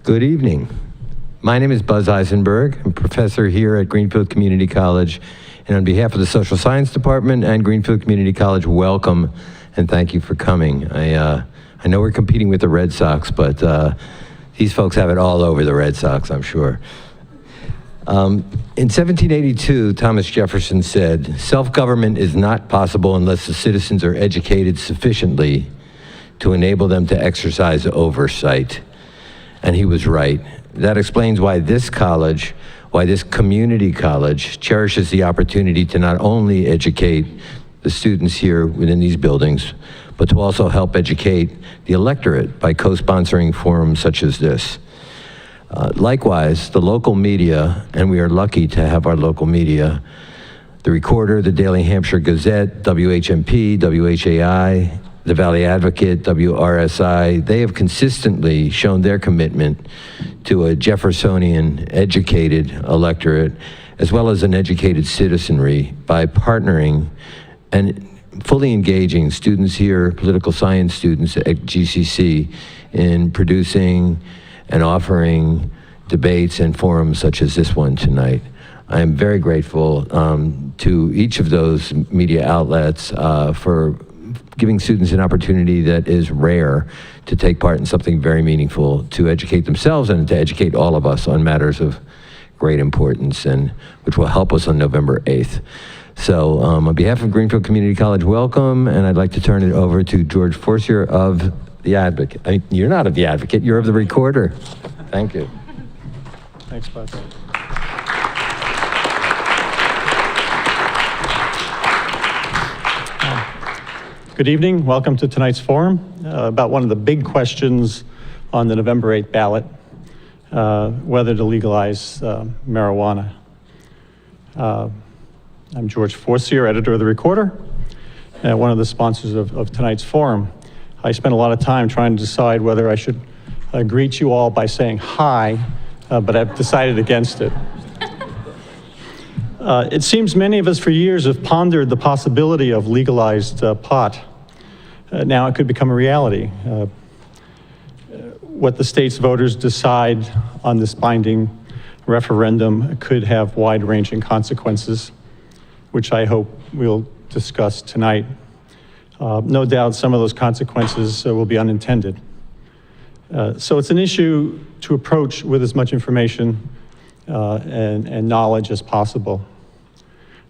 Good evening. My name is Buzz Eisenberg. I'm a professor here at Greenfield Community College. And on behalf of the Social Science Department and Greenfield Community College, welcome and thank you for coming. I know we're competing with the Red Sox, but these folks have it all over the Red Sox, I'm sure. In 1782, Thomas Jefferson said, "Self-government is not possible unless the citizens are educated sufficiently to enable them to exercise oversight." And he was right. That explains why this college, why this community college cherishes the opportunity to not only educate the students here within these buildings, but to also help educate the electorate by co-sponsoring forums such as this. Likewise, the local media, and we are lucky to have our local media, the Recorder, the Daily Hampshire Gazette, WHMP, WHAI, the Valley Advocate, WRSI, they have consistently shown their commitment to a Jeffersonian educated electorate, as well as an educated citizenry by partnering and fully engaging students here, political science students at GCC, in producing and offering debates and forums such as this one tonight. I am very grateful to each of those media outlets for giving students an opportunity that is rare to take part in something very meaningful, to educate themselves and to educate all of us on matters of great importance, and which will help us on November 8th. So on behalf of Greenfield Community College, welcome, and I'd like to turn it over to George Forcier of The Advocate. I mean, you're not of The Advocate, you're of the Recorder. Thank you. Thanks, Buzz. Good evening. Welcome to tonight's forum about one of the big questions on the November 8th ballot, whether to legalize marijuana. I'm George Forcier, editor of The Recorder, and one of the sponsors of tonight's forum. I spent a lot of time trying to decide whether I should greet you all by saying hi, but I've decided against it. It seems many of us for years have pondered the possibility of legalized pot. Now it could become a reality. What the state's voters decide on this binding referendum could have wide-ranging consequences, which I hope we'll discuss tonight. No doubt some of those consequences will be unintended. So it's an issue to approach with as much information and knowledge as possible.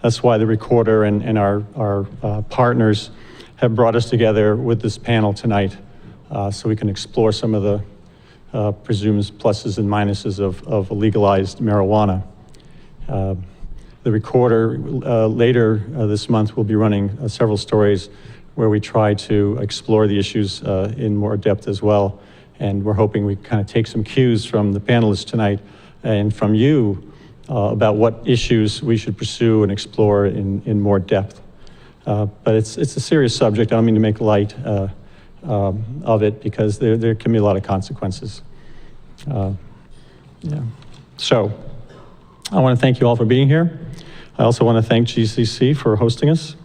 That's why the Recorder and our partners have brought us together with this panel tonight, so we can explore some of the presumed pluses and minuses of legalized marijuana. The Recorder later this month will be running several stories where we try to explore the issues in more depth as well. And we're hoping we kind of take some cues from the panelists tonight and from you about what issues we should pursue and explore in more depth. But it's a serious subject. I don't mean to make light of it, because there can be a lot of consequences. Yeah. So I want to thank you all for being here. I also want to thank GCC for hosting us.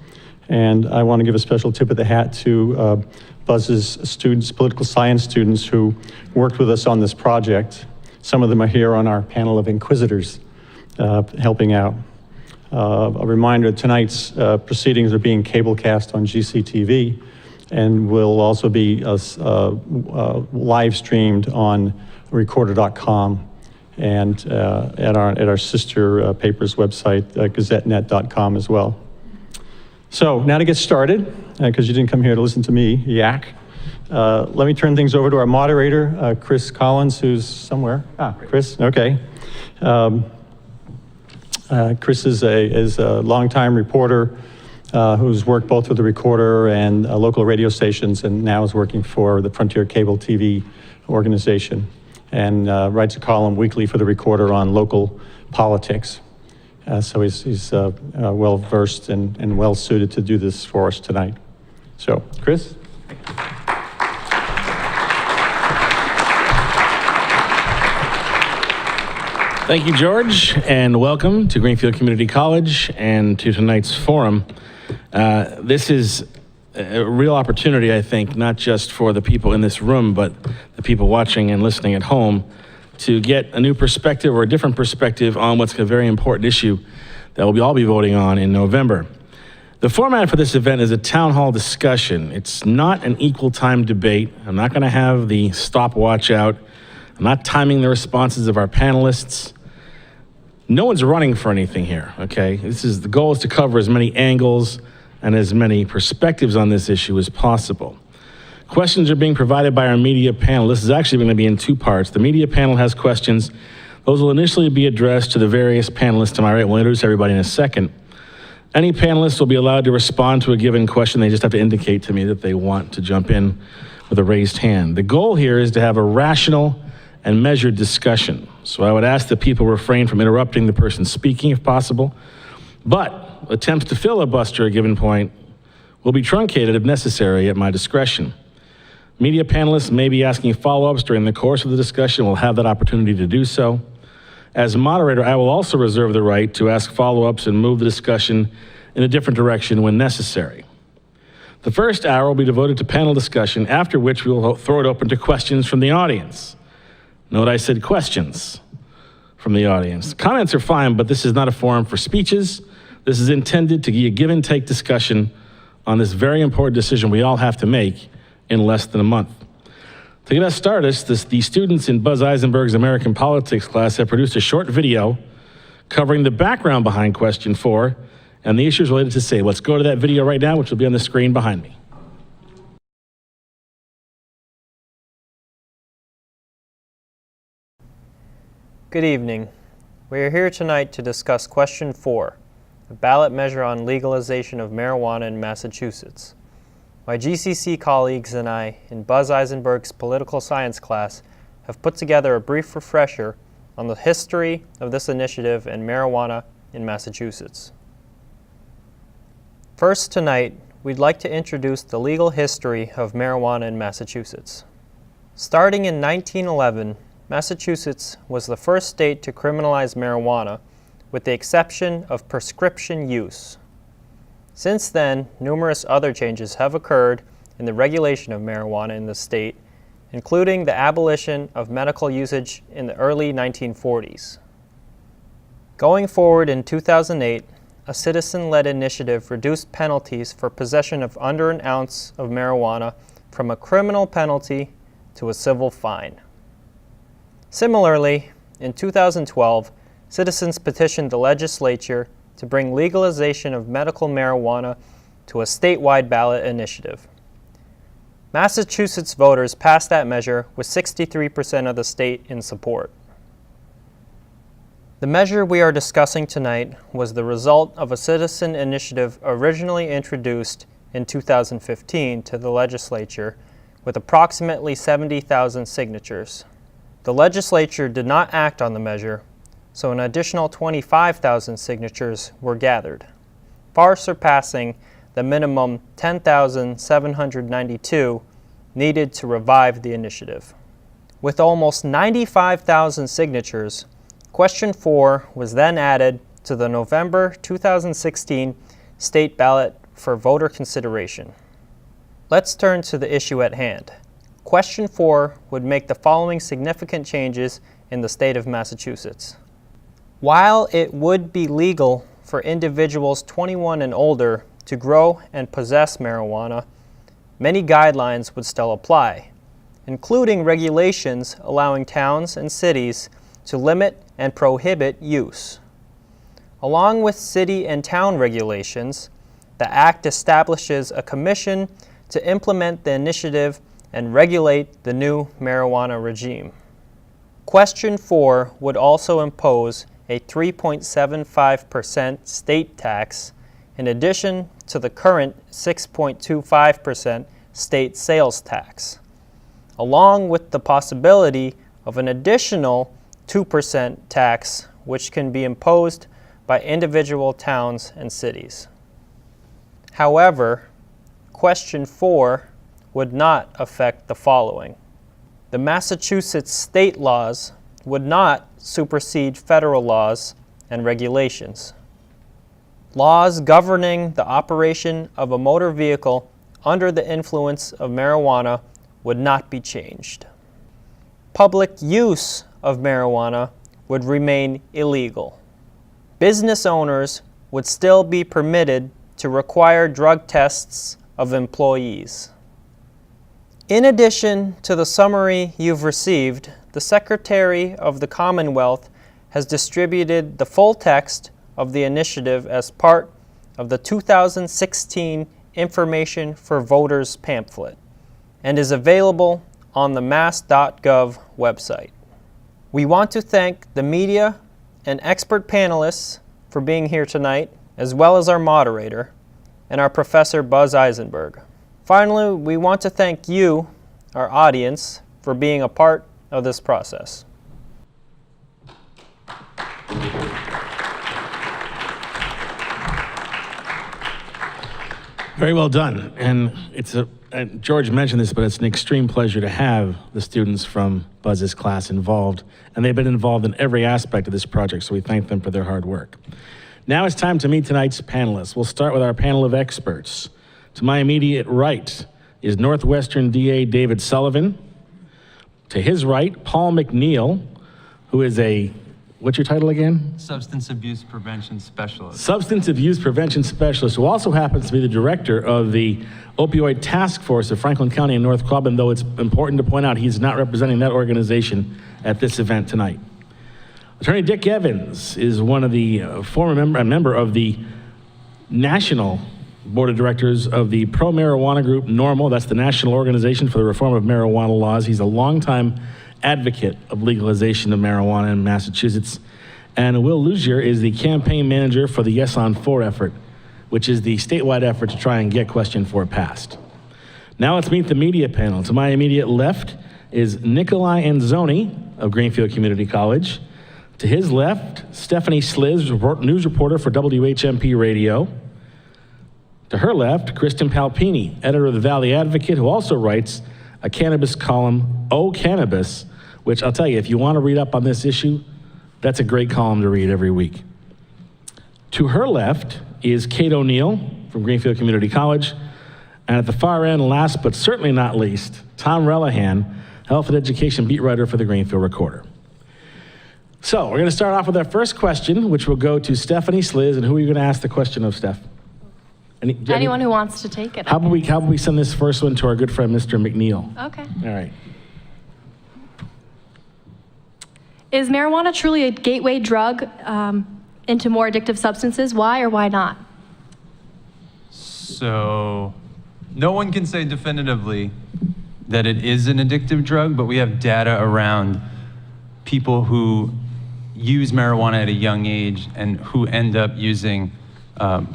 And I want to give a special tip of the hat to Buzz's students, political science students, who worked with us on this project. Some of them are here on our panel of inquisitors helping out. A reminder, tonight's proceedings are being cablecast on GCTV and will also be live streamed on recorder.com and at our sister paper's website, gazettenet.com as well. So now to get started, because you didn't come here to listen to me yak, let me turn things over to our moderator, Chris Collins, who's somewhere. Chris, okay. Chris is a longtime reporter who's worked both with the Recorder and local radio stations, and now is working for the Frontier Cable TV organization, and writes a column weekly for the Recorder on local politics. So he's well-versed and well-suited to do this for us tonight. So, Chris? Thank you, George, and welcome to Greenfield Community College and to tonight's forum. This is a real opportunity, I think, not just for the people in this room, but the people watching and listening at home, to get a new perspective or a different perspective on what's a very important issue that we'll all be voting on in November. The format for this event is a town hall discussion. It's not an equal time debate. I'm not going to have the stopwatch out. I'm not timing the responses of our panelists. No one's running for anything here, okay? The goal is to cover as many angles and as many perspectives on this issue as possible. Questions are being provided by our media panel. This is actually going to be in two parts. The media panel has questions. Those will initially be addressed to the various panelists to my right. We'll introduce everybody in a second. Any panelists will be allowed to respond to a given question. They just have to indicate to me that they want to jump in with a raised hand. The goal here is to have a rational and measured discussion. So I would ask that people refrain from interrupting the person speaking if possible, but attempts to filibuster a given point will be truncated if necessary at my discretion. Media panelists may be asking follow-ups during the course of the discussion. We'll have that opportunity to do so. As moderator, I will also reserve the right to ask follow-ups and move the discussion in a different direction when necessary. The first hour will be devoted to panel discussion, after which we will throw it open to questions from the audience. Note I said questions from the audience. Comments are fine, but this is not a forum for speeches. This is intended to be a give and take discussion on this very important decision we all have to make in less than a month. To get us started, the students in Buzz Eisenberg's American Politics class have produced a short video covering the background behind question 4 and the issues related to SAVE. Let's go to that video right now, which will be on the screen behind me. Good evening. We are here tonight to discuss question 4, a ballot measure on legalization of marijuana in Massachusetts. My GCC colleagues and I in Buzz Eisenberg's political science class have put together a brief refresher on the history of this initiative and marijuana in Massachusetts. First tonight, we'd like to introduce the legal history of marijuana in Massachusetts. Starting in 1911, Massachusetts was the first state to criminalize marijuana, with the exception of prescription use. Since then, numerous other changes have occurred in the regulation of marijuana in the state, including the abolition of medical usage in the early 1940s. Going forward in 2008, a citizen-led initiative reduced penalties for possession of under an ounce of marijuana from a criminal penalty to a civil fine. Similarly, in 2012, citizens petitioned the legislature to bring legalization of medical marijuana to a statewide ballot initiative. Massachusetts voters passed that measure with 63% of the state in support. The measure we are discussing tonight was the result of a citizen initiative originally introduced in 2015 to the legislature with approximately 70,000 signatures. The legislature did not act on the measure, so an additional 25,000 signatures were gathered, far surpassing the minimum 10,792 needed to revive the initiative. With almost 95,000 signatures, question 4 was then added to the November 2016 state ballot for voter consideration. Let's turn to the issue at hand. Question 4 would make the following significant changes in the state of Massachusetts. While it would be legal for individuals 21 and older to grow and possess marijuana, many guidelines would still apply, including regulations allowing towns and cities to limit and prohibit use. Along with city and town regulations, the Act establishes a commission to implement the initiative and regulate the new marijuana regime. Question 4 would also impose a 3.75% state tax in addition to the current 6.25% state sales tax, along with the possibility of an additional 2% tax which can be imposed by individual towns and cities. However, question 4 would not affect the following. The Massachusetts state laws would not supersede federal laws and regulations. Laws governing the operation of a motor vehicle under the influence of marijuana would not be changed. Public use of marijuana would remain illegal. Business owners would still be permitted to require drug tests of employees. In addition to the summary you've received, the Secretary of the Commonwealth has distributed the full text of the initiative as part of the 2016 Information for Voters pamphlet and is available on the mass.gov website. We want to thank the media and expert panelists for being here tonight, as well as our moderator and our Professor Buzz Eisenberg. Finally, we want to thank you, our audience, for being a part of this process. Very well done. And and George mentioned this, but it's an extreme pleasure to have the students from Buzz's class involved. And they've been involved in every aspect of this project, so we thank them for their hard work. Now it's time to meet tonight's panelists. We'll start with our panel of experts. To my immediate right is Northwestern DA David Sullivan. To his right, Paul McNeil, who is what's your title again? Substance Abuse Prevention Specialist. Substance Abuse Prevention Specialist, who also happens to be the director of the Opioid Task Force of Franklin County and North Quabbin, though it's important to point out he's not representing that organization at this event tonight. Attorney Dick Evans is one of the a member of the National Board of Directors of the Pro-Marijuana Group, NORML. That's the National Organization for the Reform of Marijuana Laws. He's a longtime advocate of legalization of marijuana in Massachusetts. And Will Luzier is the campaign manager for the Yes on 4 effort, which is the statewide effort to try and get Question 4 passed. Now let's meet the media panel. To my immediate left is Nikolai Anzoni of Greenfield Community College. To his left, Stephanie Sliz, news reporter for WHMP Radio. To her left, Kristen Palpini, editor of the Valley Advocate, who also writes a cannabis column, Oh Cannabis, which I'll tell you, if you want to read up on this issue, that's a great column to read every week. To her left is Kate O'Neill from Greenfield Community College. And at the far end, last but certainly not least, Tom Relihan, health and education beat writer for the Greenfield Recorder. So we're going to start off with our first question, which will go to Stephanie Sliz. And who are you going to ask the question of, Steph? Anyone who wants to take it. How about we send this first one to our good friend, Mr. McNeil? Okay. All right. Is marijuana truly a gateway drug into more addictive substances? Why or why not? So, no one can say definitively that it is an addictive drug, but we have data around people who use marijuana at a young age and who end up using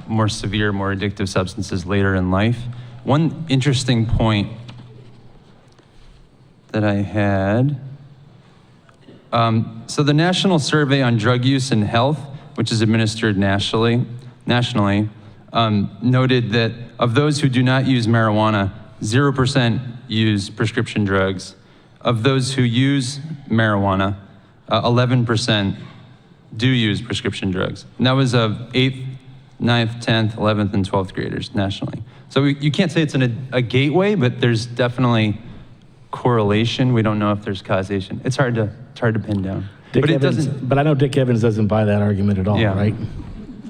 more severe, more addictive substances later in life. One interesting point that I had, so the National Survey on Drug Use and Health, which is administered nationally, noted that of those who do not use marijuana, 0% use prescription drugs. Of those who use marijuana, 11% do use prescription drugs. And that was of 8th, 9th, 10th, 11th, and 12th graders nationally. So you can't say it's a gateway, but there's definitely correlation. We don't know if there's causation. It's hard to pin down. But it doesn't. But I know Dick Evans doesn't buy that argument at all, Yeah. right?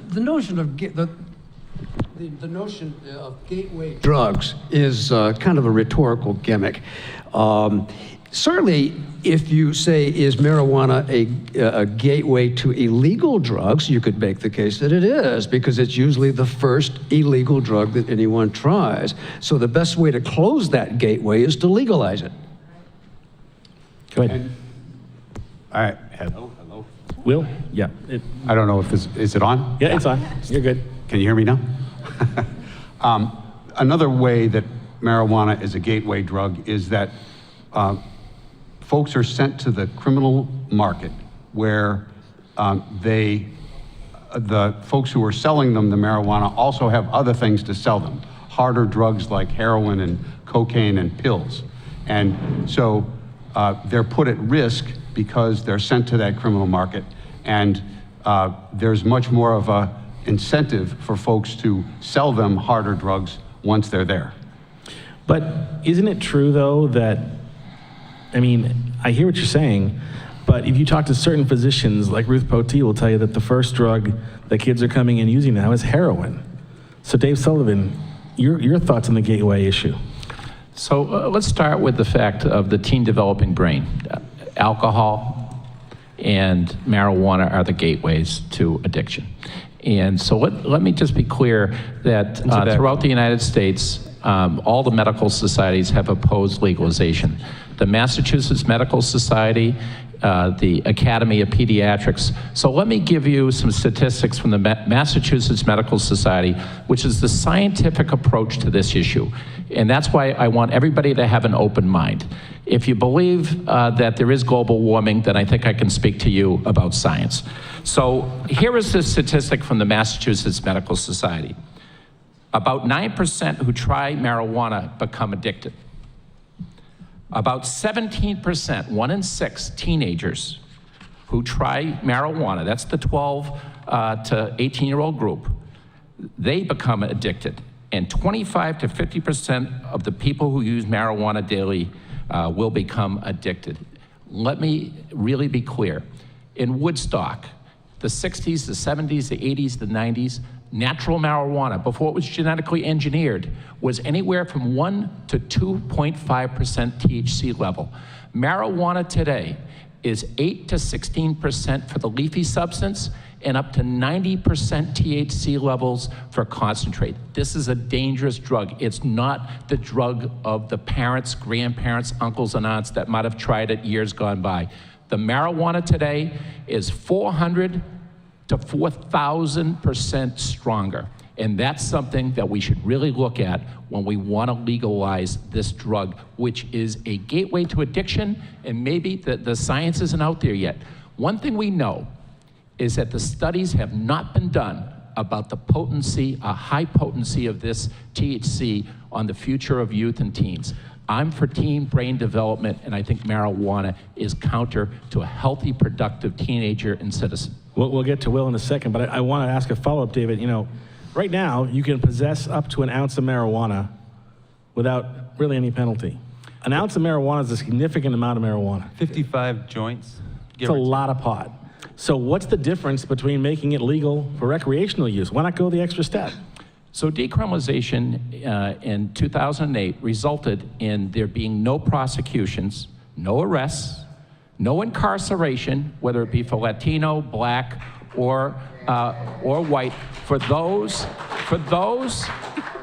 The notion of the notion of gateway drugs is kind of a rhetorical gimmick. Certainly, if you say, is marijuana a gateway to illegal drugs, you could make the case that it is, because it's usually the first illegal drug that anyone tries. So the best way to close that gateway is to legalize it. Go ahead. Hello. Will? Yeah. I don't know if is it on? Yeah, it's on. You're good. Can you hear me now? Another way that marijuana is a gateway drug is that folks are sent to the criminal market where the folks who are selling them the marijuana also have other things to sell them, harder drugs like heroin and cocaine and pills. And so they're put at risk because they're sent to that criminal market, and there's much more of a incentive for folks to sell them harder drugs once they're there. But isn't it true, though, that, I mean, I hear what you're saying, But if you talk to certain physicians, like Ruth Potee will tell you that the first drug that kids are coming in using now is heroin. So Dave Sullivan, your thoughts on the gateway issue? So let's start with the fact of the teen developing brain. Alcohol and marijuana are the gateways to addiction. And so let me just be clear that throughout the United States, all the medical societies have opposed legalization. The Massachusetts Medical Society, the Academy of Pediatrics. So let me give you some statistics from the Massachusetts Medical Society, which is the scientific approach to this issue. And that's why I want everybody to have an open mind. If you believe that there is global warming, then I think I can speak to you about science. So here is this statistic from the Massachusetts Medical Society. About 9% who try marijuana become addicted. About 17%, 1 in 6 teenagers who try marijuana, that's the 12 to 18-year-old group, they become addicted. And 25 to 50% of the people who use marijuana daily will become addicted. Let me really be clear. In Woodstock, the 60s, the 70s, the 80s, the 90s, natural marijuana, before it was genetically engineered, was anywhere from 1 to 2.5% THC level. Marijuana today is 8 to 16% for the leafy substance and up to 90% THC levels for concentrate. This is a dangerous drug. It's not the drug of the parents, grandparents, uncles, and aunts that might have tried it years gone by. The marijuana today is 400 to 4,000% stronger. And that's something that we should really look at when we want to legalize this drug, which is a gateway to addiction, and maybe the science isn't out there yet. One thing we know is that the studies have not been done about the potency, a high potency of this THC on the future of youth and teens. I'm for teen brain development, and I think marijuana is counter to a healthy, productive teenager and citizen. We'll get to Will in a second, but I want to ask a follow-up, David. You know, right now, you can possess up to an ounce of marijuana without really any penalty. An ounce of marijuana is a significant amount of marijuana. 55 joints. It's a lot of pot. So what's the difference between making it legal for recreational use? Why not go the extra step? So decriminalization in 2008 resulted in there being no prosecutions, no arrests, no incarceration, whether it be for Latino, Black, or white, for those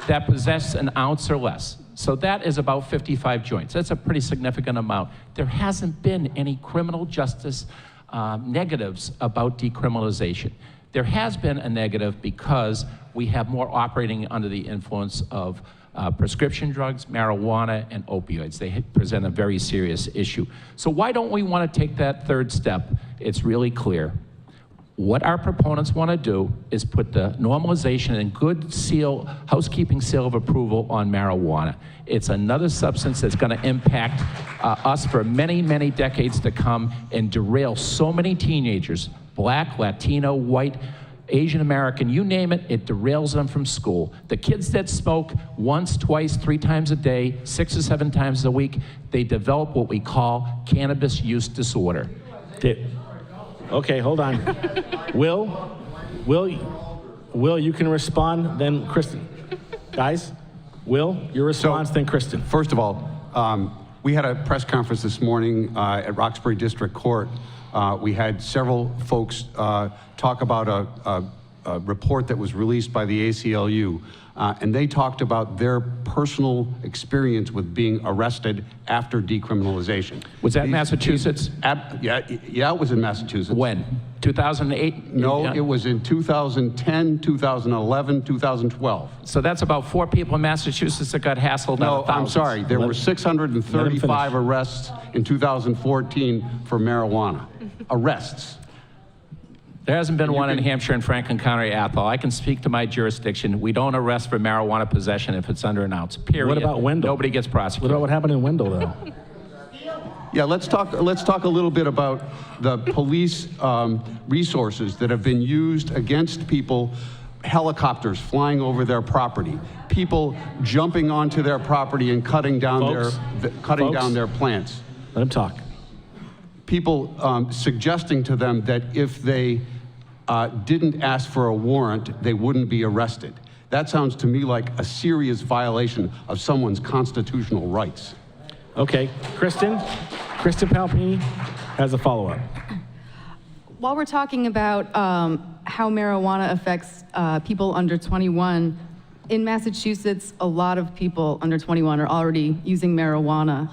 that possess an ounce or less. So that is about 55 joints. That's a pretty significant amount. There hasn't been any criminal justice negatives about decriminalization. There has been a negative because we have more operating under the influence of prescription drugs, marijuana, and opioids. They present a very serious issue. So why don't we want to take that third step? It's really clear. What our proponents want to do is put the normalization and good seal, housekeeping seal of approval on marijuana. It's another substance that's going to impact us for many, many decades to come and derail so many teenagers, Black, Latino, white, Asian American, you name it, it derails them from school. The kids that smoke once, twice, 3 times a day, 6 or 7 times a week, they develop what we call cannabis use disorder. Okay, hold on. Will, you can respond, then Kristen. Guys, Will, your response, then Kristen. First of all, we had a press conference this morning at Roxbury District Court. We had several folks talk about a report that was released by the ACLU, and they talked about their personal experience with being arrested after decriminalization. Was that Massachusetts? Yeah, it was in Massachusetts. When? 2008? No, it was in 2010, 2011, 2012. So that's about 4 people in Massachusetts that got hassled out No, of I'm thousands. sorry. There were 635 arrests in 2014 for marijuana. Arrests. There hasn't been one in Hampshire and Franklin County, Athol. I can speak to my jurisdiction. We don't arrest for marijuana possession if it's under an ounce, period. What about Wendell? Nobody gets What prosecuted. about what happened in Wendell, though? Yeah, let's talk a little bit about the police resources that have been used against people, helicopters flying over their property, people jumping onto their property and cutting down Folks, down their plants. Let him talk. people suggesting to them that if they didn't ask for a warrant, they wouldn't be arrested. That sounds to me like a serious violation of someone's constitutional rights. Okay, Kristen Palpini has a follow-up. While we're talking about how marijuana affects people under 21, in Massachusetts, a lot of people under 21 are already using marijuana.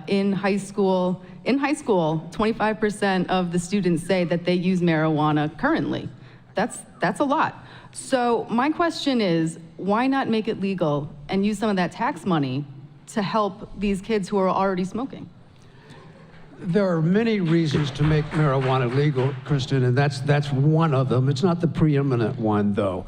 In high school, 25% of the students say that they use marijuana currently. That's a lot. So my question is, why not make it legal and use some of that tax money to help these kids who are already smoking? There are many reasons to make marijuana legal, Kristen, and that's one of them. It's not the preeminent one, though.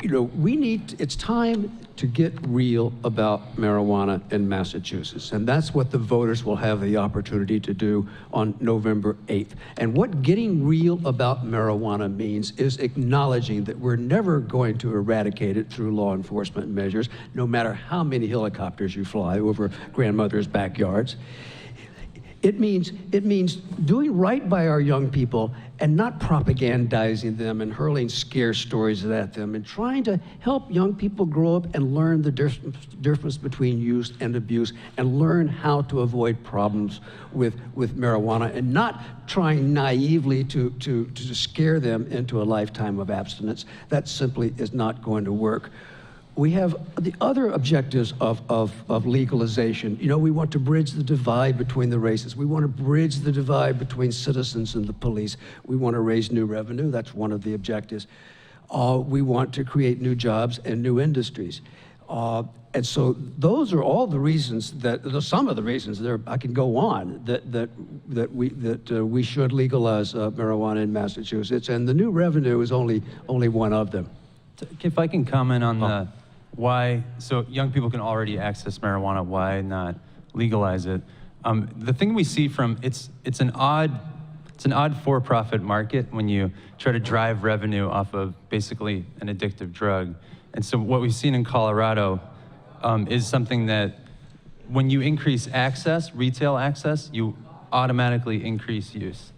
It's time to get real about marijuana in Massachusetts, and that's what the voters will have the opportunity to do on November 8th. And what getting real about marijuana means is acknowledging that we're never going to eradicate it through law enforcement measures, no matter how many helicopters you fly over grandmothers' backyards. It means doing right by our young people and not propagandizing them and hurling scare stories at them, and trying to help young people grow up and learn the difference between use and abuse, and learn how to avoid problems with marijuana, and not trying naively to scare them into a lifetime of abstinence. That simply is not going to work. We have the other objectives of legalization. We want to bridge the divide between the races. We want to bridge the divide between citizens and the police. We want to raise new revenue. That's one of the objectives. We want to create new jobs and new industries. And so those are all the reasons some of the reasons there, I can go on, that we should legalize marijuana in Massachusetts. And the new revenue is only one of them. If I can comment on the why, so young people can already access marijuana, why not legalize it? The thing we see from, it's an odd for-profit market when you try to drive revenue off of basically an addictive drug. And so what we've seen in Colorado is something that when you increase access, retail access, you automatically increase use.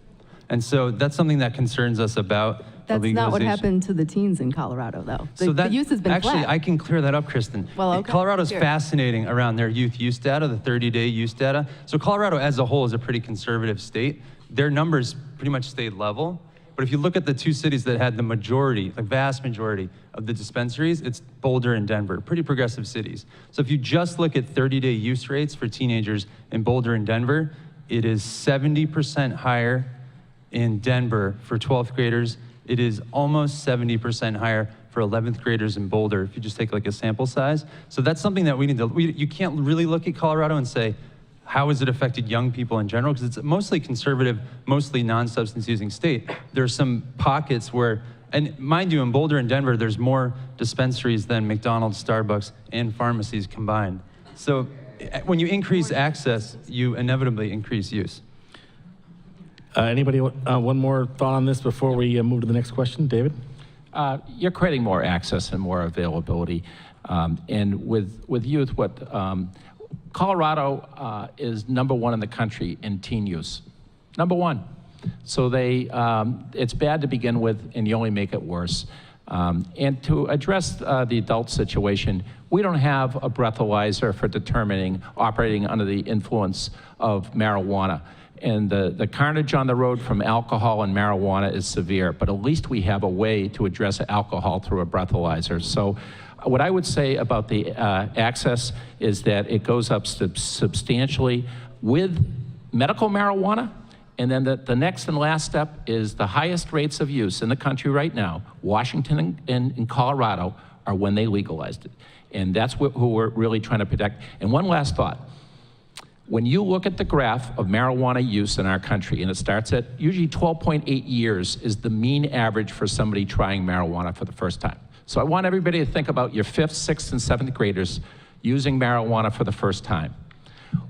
And so that's something that concerns us about That's not what happened to the teens in Colorado, though. The use has been actually, flat. I can clear that up, Kristen. Well, okay. Colorado's Sure. fascinating around their youth use data, the 30-day use data. So Colorado as a whole is a pretty conservative state. Their numbers pretty much stayed level. But if you look at the two cities that had the majority, the vast majority of the dispensaries, it's Boulder and Denver, pretty progressive cities. So if you just look at 30-day use rates for teenagers in Boulder and Denver, it is 70% higher in Denver for 12th graders. It is almost 70% higher for 11th graders in Boulder, if you just take like a sample size. So that's something that we need to, you can't really look at Colorado and say, how has it affected young people in general? Because it's mostly conservative, mostly non-substance using state. There are some pockets where, and mind you, in Boulder and Denver, there's more dispensaries than McDonald's, Starbucks, and pharmacies combined. So when you increase access, you inevitably increase use. Anybody, one more thought on this before we move to the next question? David? You're creating more access and more availability. And with youth, Colorado is #1 in the country in teen use. #1. So it's bad to begin with, and you only make it worse. And to address the adult situation, we don't have a breathalyzer for determining operating under the influence of marijuana. And the carnage on the road from alcohol and marijuana is severe, but at least we have a way to address alcohol through a breathalyzer. So what I would say about the access is that it goes up substantially with medical marijuana. And then the next and last step is the highest rates of use in the country right now, Washington and Colorado, are when they legalized it. And that's who we're really trying to protect. And one last thought. When you look at the graph of marijuana use in our country, and it starts at usually 12.8 years is the mean average for somebody trying marijuana for the first time. So I want everybody to think about your 5th, 6th, and 7th graders using marijuana for the first time.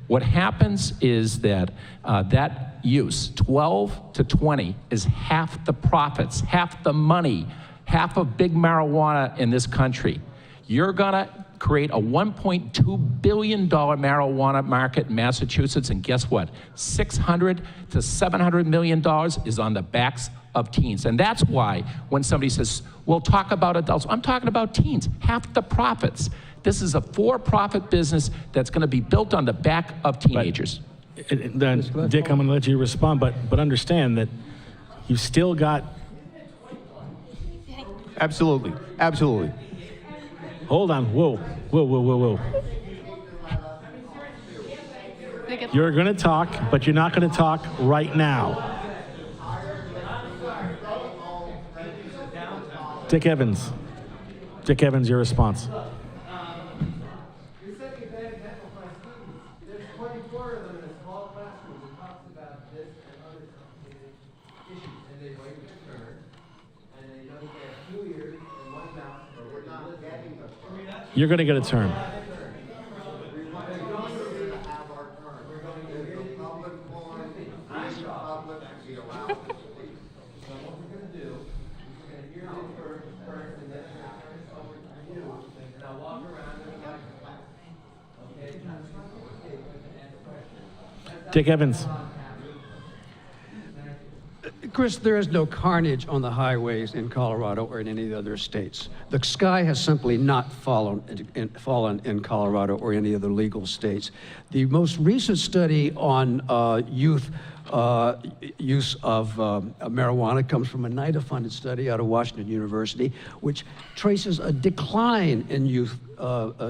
What happens is that that use, 12 to 20, is half the profits, half the money, half of big marijuana in this country. You're gonna create a $1.2 billion marijuana market in Massachusetts, and guess what? $600 to $700 million is on the backs of teens. And that's why when somebody says, well, talk about adults, I'm talking about teens, half the profits. This is a for-profit business that's going to be built on the back of teenagers. Then, Dick, I'm going to let you respond, but understand that you've still got. Absolutely, absolutely. Hold on, whoa. You're going to talk, but you're not going to talk right now. Dick Evans, your response. You're setting a bad example for my students. There's 24 of them in a small classroom who talks about this and other complicated issues, and they wait their turn, and they don't get 2 ears and 1 mouth, or we're not getting the turn. You're going to get a turn. We're going to have our turn. We're going to get the public forum, the public to be allowed to speak. So what we're going to do is we're going to hear this first, and then it's over to you, and I'll walk around and the microphone. Okay? Dick Evans. Chris, there is no carnage on the highways in Colorado or in any of the other states. The sky has simply not fallen in Colorado or any other legal states. The most recent study on youth use of marijuana comes from a NIDA-funded study out of Washington University, which traces a decline in youth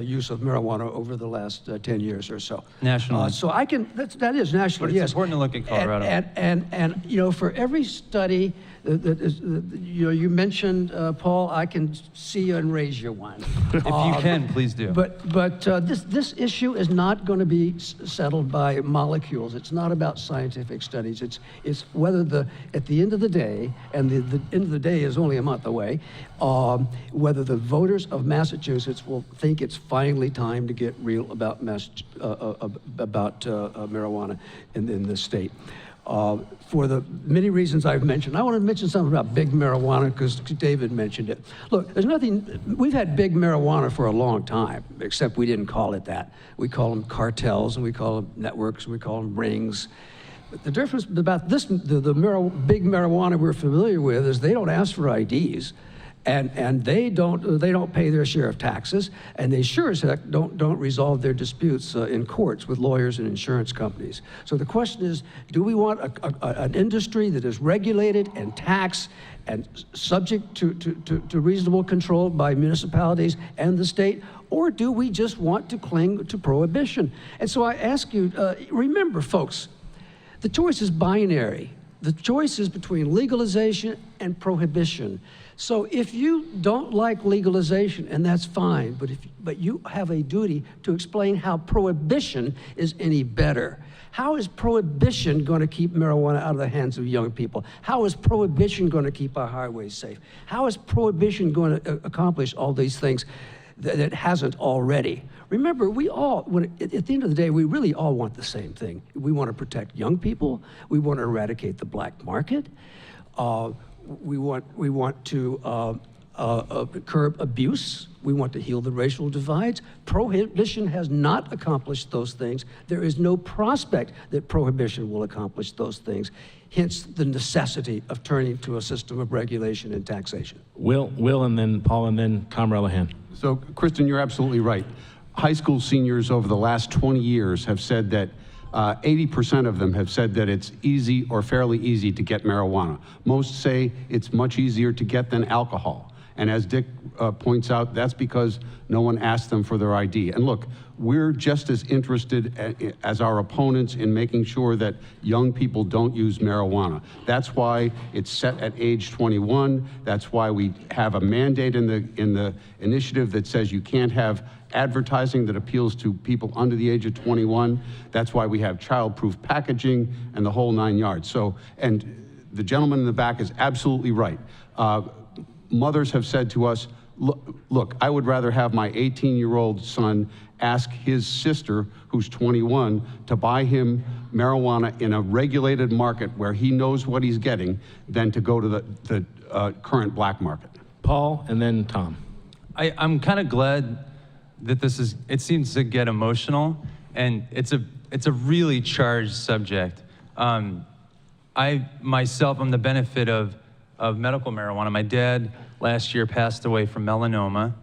use of marijuana over the last 10 years or so. Nationally. So I can, that is nationally, But it's yes. important to look at Colorado. And you know, for every study that is, you know, you mentioned, Paul, I can see you and raise you one. If you can, please do. But this issue is not going to be settled by molecules. It's not about scientific studies. It's whether at the end of the day, and the end of the day is only a month away, whether the voters of Massachusetts will think it's finally time to get real about marijuana in this state. For the many reasons I've mentioned. I want to mention something about big marijuana because David mentioned it. Look, there's nothing, we've had big marijuana for a long time, except we didn't call it that. We call them cartels, and we call them networks, and we call them rings. But the difference about this, the big marijuana we're familiar with is they don't ask for IDs. And they don't pay their share of taxes, and they sure as heck don't resolve their disputes in courts with lawyers and insurance companies. So the question is, do we want an industry that is regulated and taxed and subject to reasonable control by municipalities and the state, or do we just want to cling to prohibition? And so I ask you, remember, folks, the choice is binary. The choice is between legalization and prohibition. So if you don't like legalization, and that's fine, but you have a duty to explain how prohibition is any better. How is prohibition going to keep marijuana out of the hands of young people? How is prohibition going to keep our highways safe? How is prohibition going to accomplish all these things that it hasn't already? Remember, we all, at the end of the day, we really all want the same thing. We want to protect young people. We want to eradicate the black market. We want to curb abuse. We want to heal the racial divides. Prohibition has not accomplished those things. There is no prospect that prohibition will accomplish those things. Hence the necessity of turning to a system of regulation and taxation. Will, and then Paul, and then Tom Relihan. So, Kristen, you're absolutely right. High school seniors over the last 20 years have said that 80% of them have said that it's easy or fairly easy to get marijuana. Most say it's much easier to get than alcohol. And as Dick points out, that's because no one asked them for their ID. And look, we're just as interested as our opponents in making sure that young people don't use marijuana. That's why it's set at age 21. That's why we have a mandate in the initiative that says you can't have advertising that appeals to people under the age of 21. That's why we have child-proof packaging and the whole 9 yards. So, and the gentleman in the back is absolutely right. Mothers have said to us, look, I would rather have my 18-year-old son ask his sister, who's 21, to buy him marijuana in a regulated market where he knows what he's getting than to go to the current black market. Paul, and then Tom. I'm kind of glad that it seems to get emotional, and it's a really charged subject. I myself am the benefit of medical marijuana. My dad last year passed away from melanoma,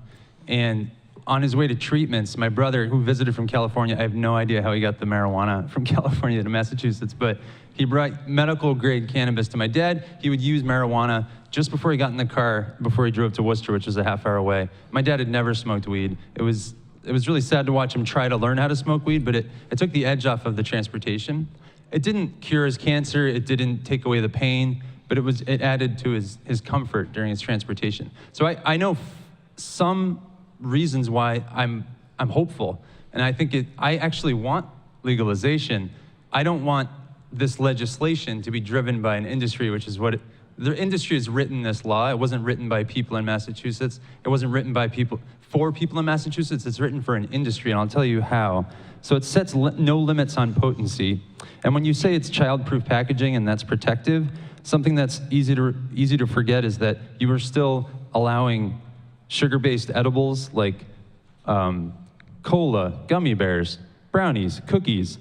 and on his way to treatments, my brother, who visited from California, I have no idea how he got the marijuana from California to Massachusetts, but he brought medical grade cannabis to my dad. He would use marijuana just before he got in the car, before he drove to Worcester, which was a half hour away. My dad had never smoked weed. It was really sad to watch him try to learn how to smoke weed, but it took the edge off of the transportation. It didn't cure his cancer, it didn't take away the pain, but it added to his comfort during his transportation. So I know some reasons why I'm hopeful, and I think I actually want legalization. I don't want this legislation to be driven by an industry, which is the industry has written this law. It wasn't written by people in Massachusetts. It wasn't written by for people in Massachusetts. It's written for an industry, and I'll tell you how. So it sets no limits on potency. And when you say it's child-proof packaging and that's protective, something that's easy to forget is that you are still allowing sugar-based edibles like cola, gummy bears, brownies, cookies.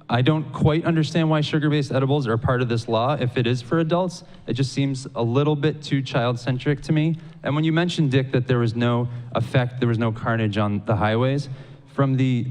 I don't quite understand why sugar-based edibles are part of this law if it is for adults. It just seems a little bit too child-centric to me. And when you mentioned, Dick, that there was no effect, there was no carnage on the highways, from the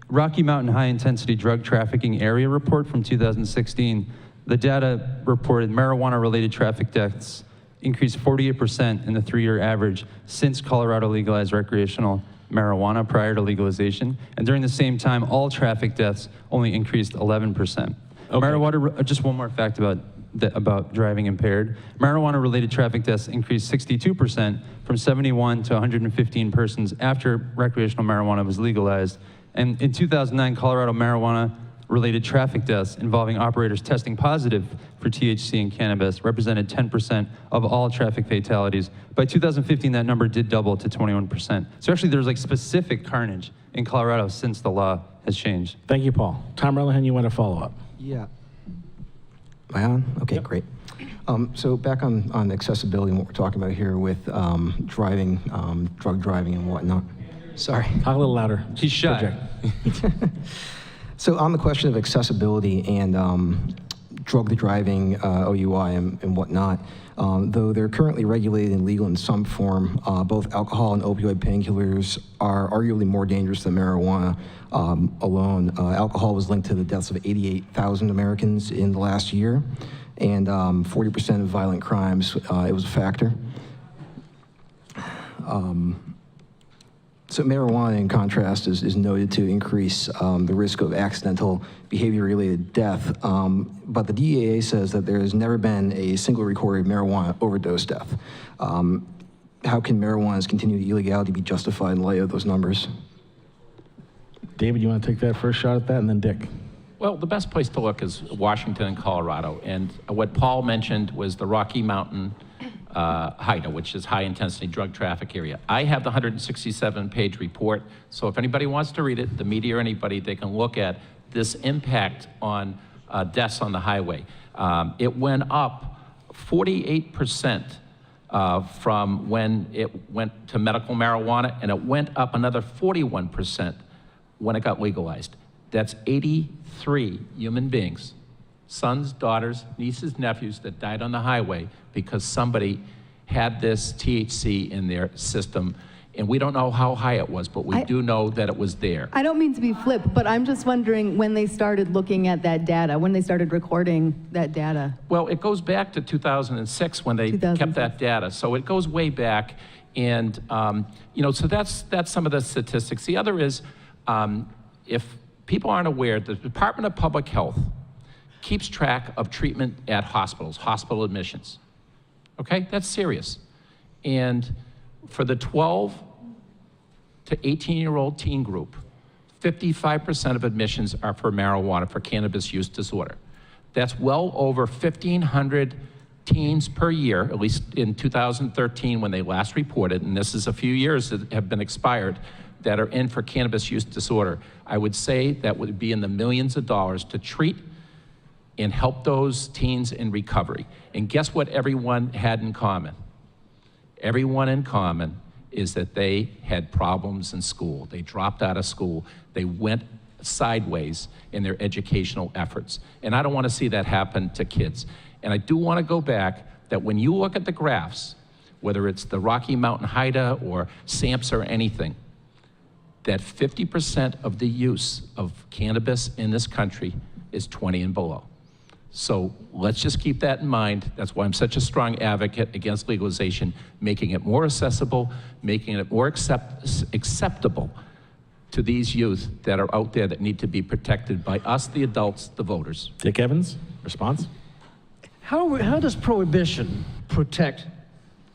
Rocky Mountain High-Intensity Drug Trafficking Area Report from 2016, the data reported marijuana-related traffic deaths increased 48% in the 3-year average since Colorado legalized recreational marijuana prior to legalization. And during the same time, all traffic deaths only increased 11%. Okay. Marijuana, just one more fact about driving impaired. Marijuana-related traffic deaths increased 62% from 71 to 115 persons after recreational marijuana was legalized. And in 2009, Colorado marijuana-related traffic deaths involving operators testing positive for THC and cannabis represented 10% of all traffic fatalities. By 2015, that number did double to 21%. So actually, there's like specific carnage in Colorado since the law has changed. Thank you, Paul. Tom Relihan, you want to follow up? Yeah. Am I on? Okay, great. So back on accessibility and what we're talking about here with driving, drug driving and whatnot. Sorry. Talk a little louder. He's shy. So on the question of accessibility and drug driving, OUI and whatnot, though they're currently regulated and legal in some form, both alcohol and opioid painkillers are arguably more dangerous than marijuana alone. Alcohol was linked to the deaths of 88,000 Americans in the last year, and 40% of violent crimes, it was a factor. So marijuana, in contrast, is noted to increase the risk of accidental behavior-related death, but the DEA says that there has never been a single recorded marijuana overdose death. How can marijuana's continued illegality be justified in light of those numbers? David, you want to take that first shot at that, and then Dick? Well, the best place to look is Washington and Colorado. And what Paul mentioned was the Rocky Mountain HIDTA, which is high-intensity drug traffic area. I have the 167-page report, so if anybody wants to read it, the media or anybody, they can look at this impact on deaths on the highway. It went up 48% from when it went to medical marijuana, and it went up another 41% when it got legalized. That's 83 human beings, sons, daughters, nieces, nephews that died on the highway because somebody had this THC in their system. And we don't know how high it was, but we do know that it was there. I don't mean to be flip, but I'm just wondering when they started looking at that data, when they started recording that data. Well, it goes back to 2006 when they kept that data. So it goes way back. And, so that's some of the statistics. The other is, if people aren't aware, the Department of Public Health keeps track of treatment at hospitals, hospital admissions. Okay, that's serious. And for the 12 to 18-year-old teen group, 55% of admissions are for marijuana, for cannabis use disorder. That's well over 1,500 teens per year, at least in 2013 when they last reported, and this is a few years that have been expired, that are in for cannabis use disorder. I would say that would be in the millions of dollars to treat and help those teens in recovery. And guess what everyone had in common? Everyone in common is that they had problems in school. They dropped out of school. They went sideways in their educational efforts. And I don't want to see that happen to kids. And I do want to go back that when you look at the graphs, whether it's the Rocky Mountain HIDA or SAMHSA or anything, that 50% of the use of cannabis in this country is 20 and below. So let's just keep that in mind. That's why I'm such a strong advocate against legalization, making it more accessible, making it more acceptable to these youth that are out there that need to be protected by us, the adults, the voters. Dick Evans, response? How does prohibition protect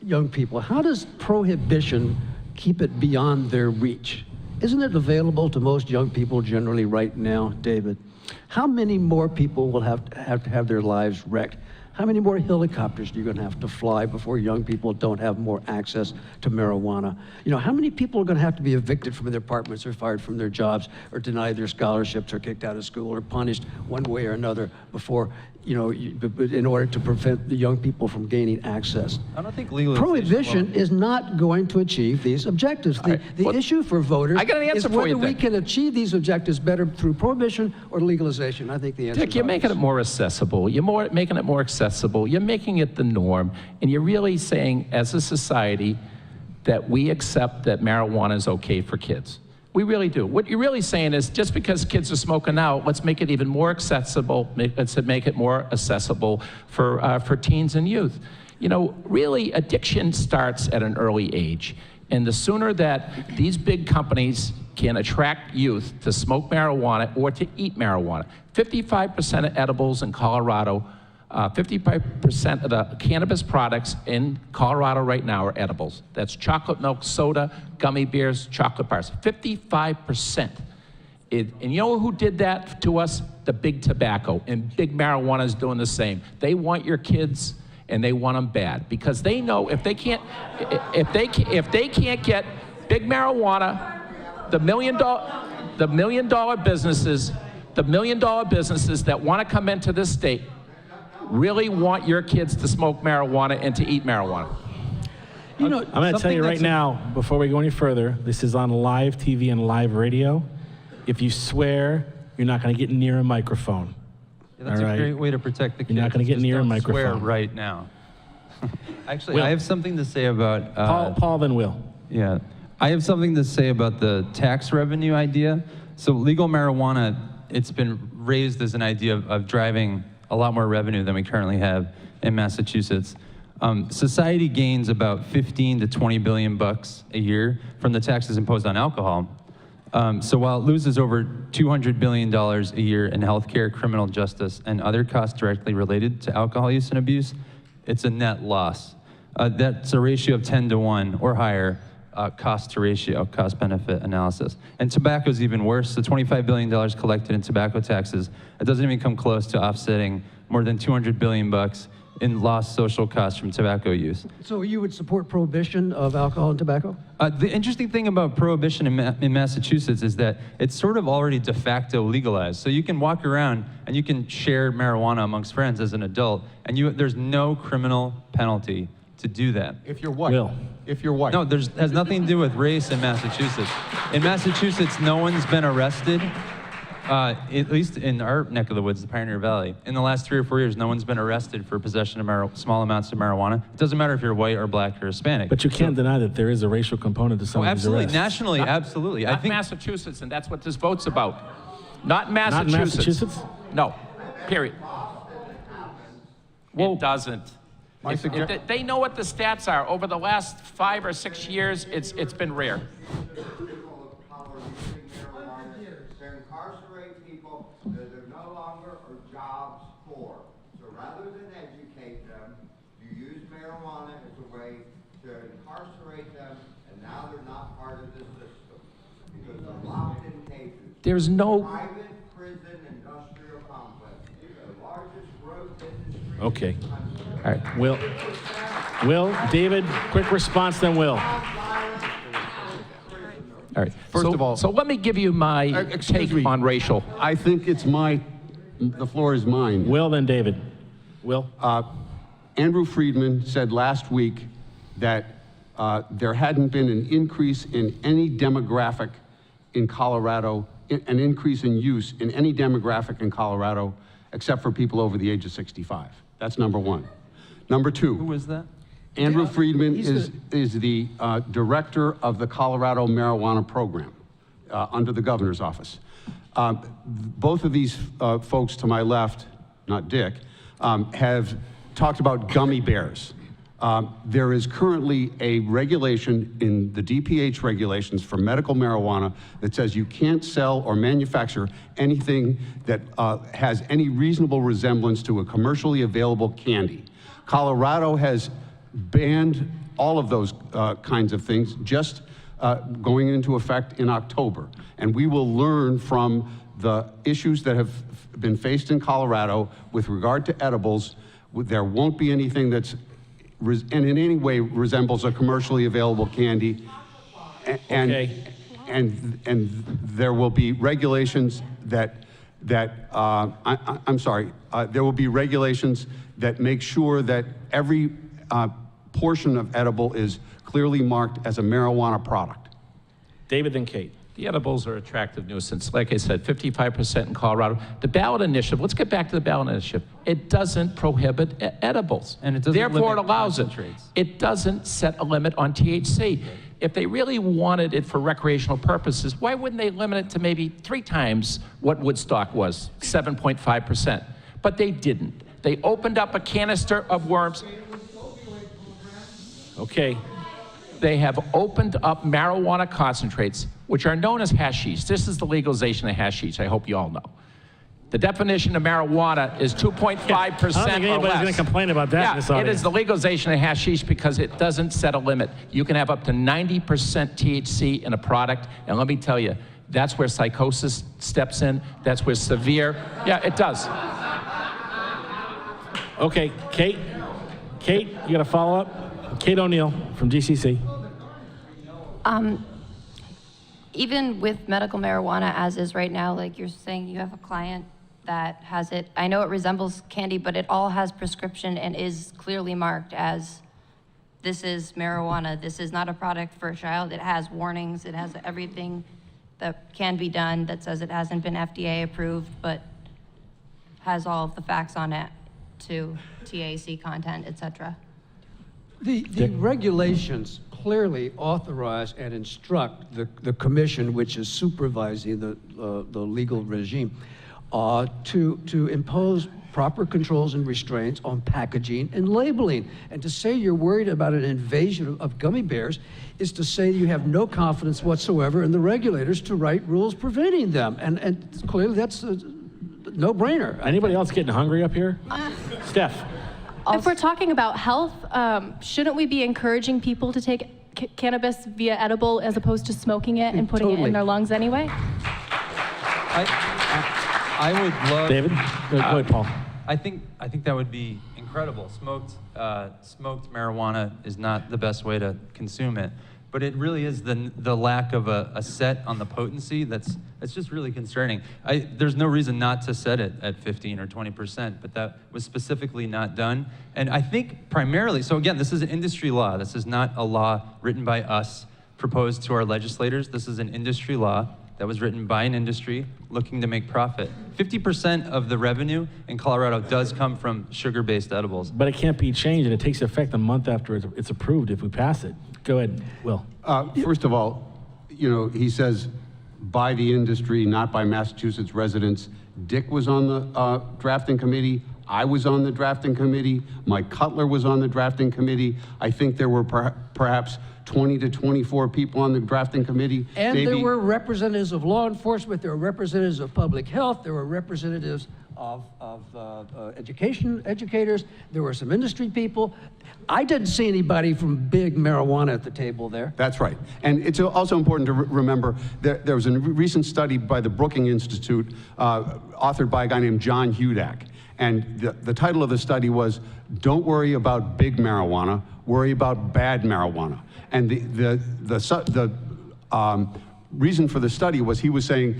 young people? How does prohibition keep it beyond their reach? Isn't it available to most young people generally right now, David? How many more people will have to have their lives wrecked? How many more helicopters are you going to have to fly before young people don't have more access to marijuana? You know, how many people are going to have to be evicted from their apartments or fired from their jobs or denied their scholarships or kicked out of school or punished one way or another before, you know, in order to prevent the young people from gaining access? I don't think legalization... Prohibition is not going to achieve these objectives. The issue for voters I got an answer is for whether you, we Dick. can achieve these objectives better through prohibition or legalization. I think the answer Dick, is you're obvious. making it more accessible. You're making it more accessible. You're making it the norm. And you're really saying, as a society, that we accept that marijuana is okay for kids. We really do. What you're really saying is, just because kids are smoking now, let's make it even more accessible. Let's make it more accessible for teens and youth. You know, really, addiction starts at an early age. And the sooner that these big companies can attract youth to smoke marijuana or to eat marijuana, 55% of edibles in Colorado, 55% of the cannabis products in Colorado right now are edibles. That's chocolate milk soda, gummy bears, chocolate bars. 55%. And you know who did that to us? The big tobacco. And big marijuana is doing the same. They want your kids, and they want them bad, because they know if they can't get big marijuana, the million dollar businesses that want to come into this state really want your kids to smoke marijuana and to eat marijuana. You know, I'm going to tell you right now, before we go any further, this is on live TV and live radio. If you swear, you're not going to get near a microphone. Yeah, that's All a right. great way to protect the kids. You're not gonna get Just near a don't microphone. Swear right now. Actually, Will. I have something to say about... Paul, then Will. Yeah. I have something to say about the tax revenue idea. So legal marijuana, it's been raised as an idea of driving a lot more revenue than we currently have in Massachusetts. Society gains about 15 to 20 billion bucks a year from the taxes imposed on alcohol. So while it loses over $200 billion a year in healthcare, criminal justice, and other costs directly related to alcohol use and abuse, it's a net loss. That's a ratio of 10 to 1 or higher cost to ratio, cost benefit analysis. And tobacco is even worse. The $25 billion collected in tobacco taxes, it doesn't even come close to offsetting more than 200 billion bucks in lost social costs from tobacco use. so you would support prohibition of alcohol and tobacco? The interesting thing about prohibition in Massachusetts is that it's sort of already de facto legalized. So you can walk around and you can share marijuana amongst friends as an adult, and there's no criminal penalty to do that. If you're white. Will. If you're white. No, has nothing to do with race in Massachusetts. In Massachusetts, no one's been arrested, at least in our neck of the woods, the Pioneer Valley. In the last 3 or 4 years, no one's been arrested for possession of small amounts of marijuana. It doesn't matter if you're white or black or Hispanic. But you can't deny that there is a racial component to some of these absolutely, arrests. nationally, absolutely. Not Massachusetts, and that's what this vote's about. Not Massachusetts. Not Massachusetts? No, period. Well, it doesn't. They know what the stats are. Over the last 5 or 6 years, it's been rare. To incarcerate people that there no longer are jobs for. So rather than educate them, you use marijuana as a way to incarcerate them, and now they're not part of the system because they're locked in cages. There's no... Private prison industrial complex, the largest growth industry. Okay. in the country. All right. Will, David, quick response, then Will. All right. First of all- so let me give you my excuse take me. on racial. I think the floor is mine. Will, then David. Will? Andrew Friedman said last week that there hadn't been an increase in any demographic in Colorado, an increase in use in any demographic in Colorado, except for people over the age of 65. That's number one. Number two. Who was that? Andrew Friedman is the director of the Colorado Marijuana Program under the governor's office. Both of these folks to my left, not Dick, have talked about gummy bears. There is currently a regulation in the DPH regulations for medical marijuana that says you can't sell or manufacture anything that has any reasonable resemblance to a commercially available candy. Colorado has banned all of those kinds of things just going into effect in October. And we will learn from the issues that have been faced in Colorado with regard to edibles. There won't be anything that's and in any way resembles a commercially available candy. And there will be regulations that I'm sorry, there will be regulations that make sure that every portion of edible is clearly marked as a marijuana product. David, then Kate. The edibles are attractive nuisance. Like I said, 55% in Colorado. The ballot initiative, let's get back to the ballot initiative. It doesn't prohibit edibles. And it doesn't Therefore, it limit allows it. concentrates. It doesn't set a limit on THC. If they really wanted it for recreational purposes, why wouldn't they limit it to maybe 3 times what Woodstock was, 7.5%? But they didn't. They opened up a canister of worms. Okay. They have opened up marijuana concentrates, which are known as hashish. This is the legalization of hashish, I hope you all know. The definition of marijuana is 2.5% I don't think or anybody's less. going to complain about that in this Yeah, it audience. is the legalization of hashish because it doesn't set a limit. You can have up to 90% THC in a product, and let me tell you, that's where psychosis steps in. That's where severe, yeah, it does. Okay, Kate, you got a follow-up? Kate O'Neill from GCC. Even with medical marijuana as is right now, like you're saying, you have a client that has it. I know it resembles candy, but it all has prescription and is clearly marked as this is marijuana. This is not a product for a child. It has warnings. It has everything that can be done that says it hasn't been FDA approved, but has all of the facts on it to THC content, et cetera. The regulations clearly authorize and instruct the commission, which is supervising the legal regime, to impose proper controls and restraints on packaging and labeling. And to say you're worried about an invasion of gummy bears is to say you have no confidence whatsoever in the regulators to write rules preventing them. And clearly that's a no-brainer. Anybody else getting hungry up here? Steph. If we're talking about health, shouldn't we be encouraging people to take cannabis via edible as opposed to smoking it and putting it in their lungs anyway? I would love. David? Go ahead, Paul. I think that would be incredible. Smoked marijuana is not the best way to consume it, but it really is the lack of a set on the potency that's just really concerning. There's no reason not to set it at 15 or 20%, but that was specifically not done. And I think primarily, so again, this is an industry law. This is not a law written by us, proposed to our legislators. This is an industry law that was written by an industry looking to make profit. 50% of the revenue in Colorado does come from sugar-based edibles. But it can't be changed, and it takes effect a month after it's approved if we pass it. Go ahead, Will. First of all, he says by the industry, not by Massachusetts residents. Dick was on the drafting committee. I was on the drafting committee. Mike Cutler was on the drafting committee. I think there were perhaps 20 to 24 people on the drafting committee. And there were representatives of law enforcement, there were representatives of public health, there were representatives of educators, there were some industry people. I didn't see anybody from big marijuana at the table there. That's right. And it's also important to remember there was a recent study by the Brookings Institute, authored by a guy named John Hudak. And the title of the study was, "Don't worry about big marijuana, worry about bad marijuana." And the reason for the study was he was saying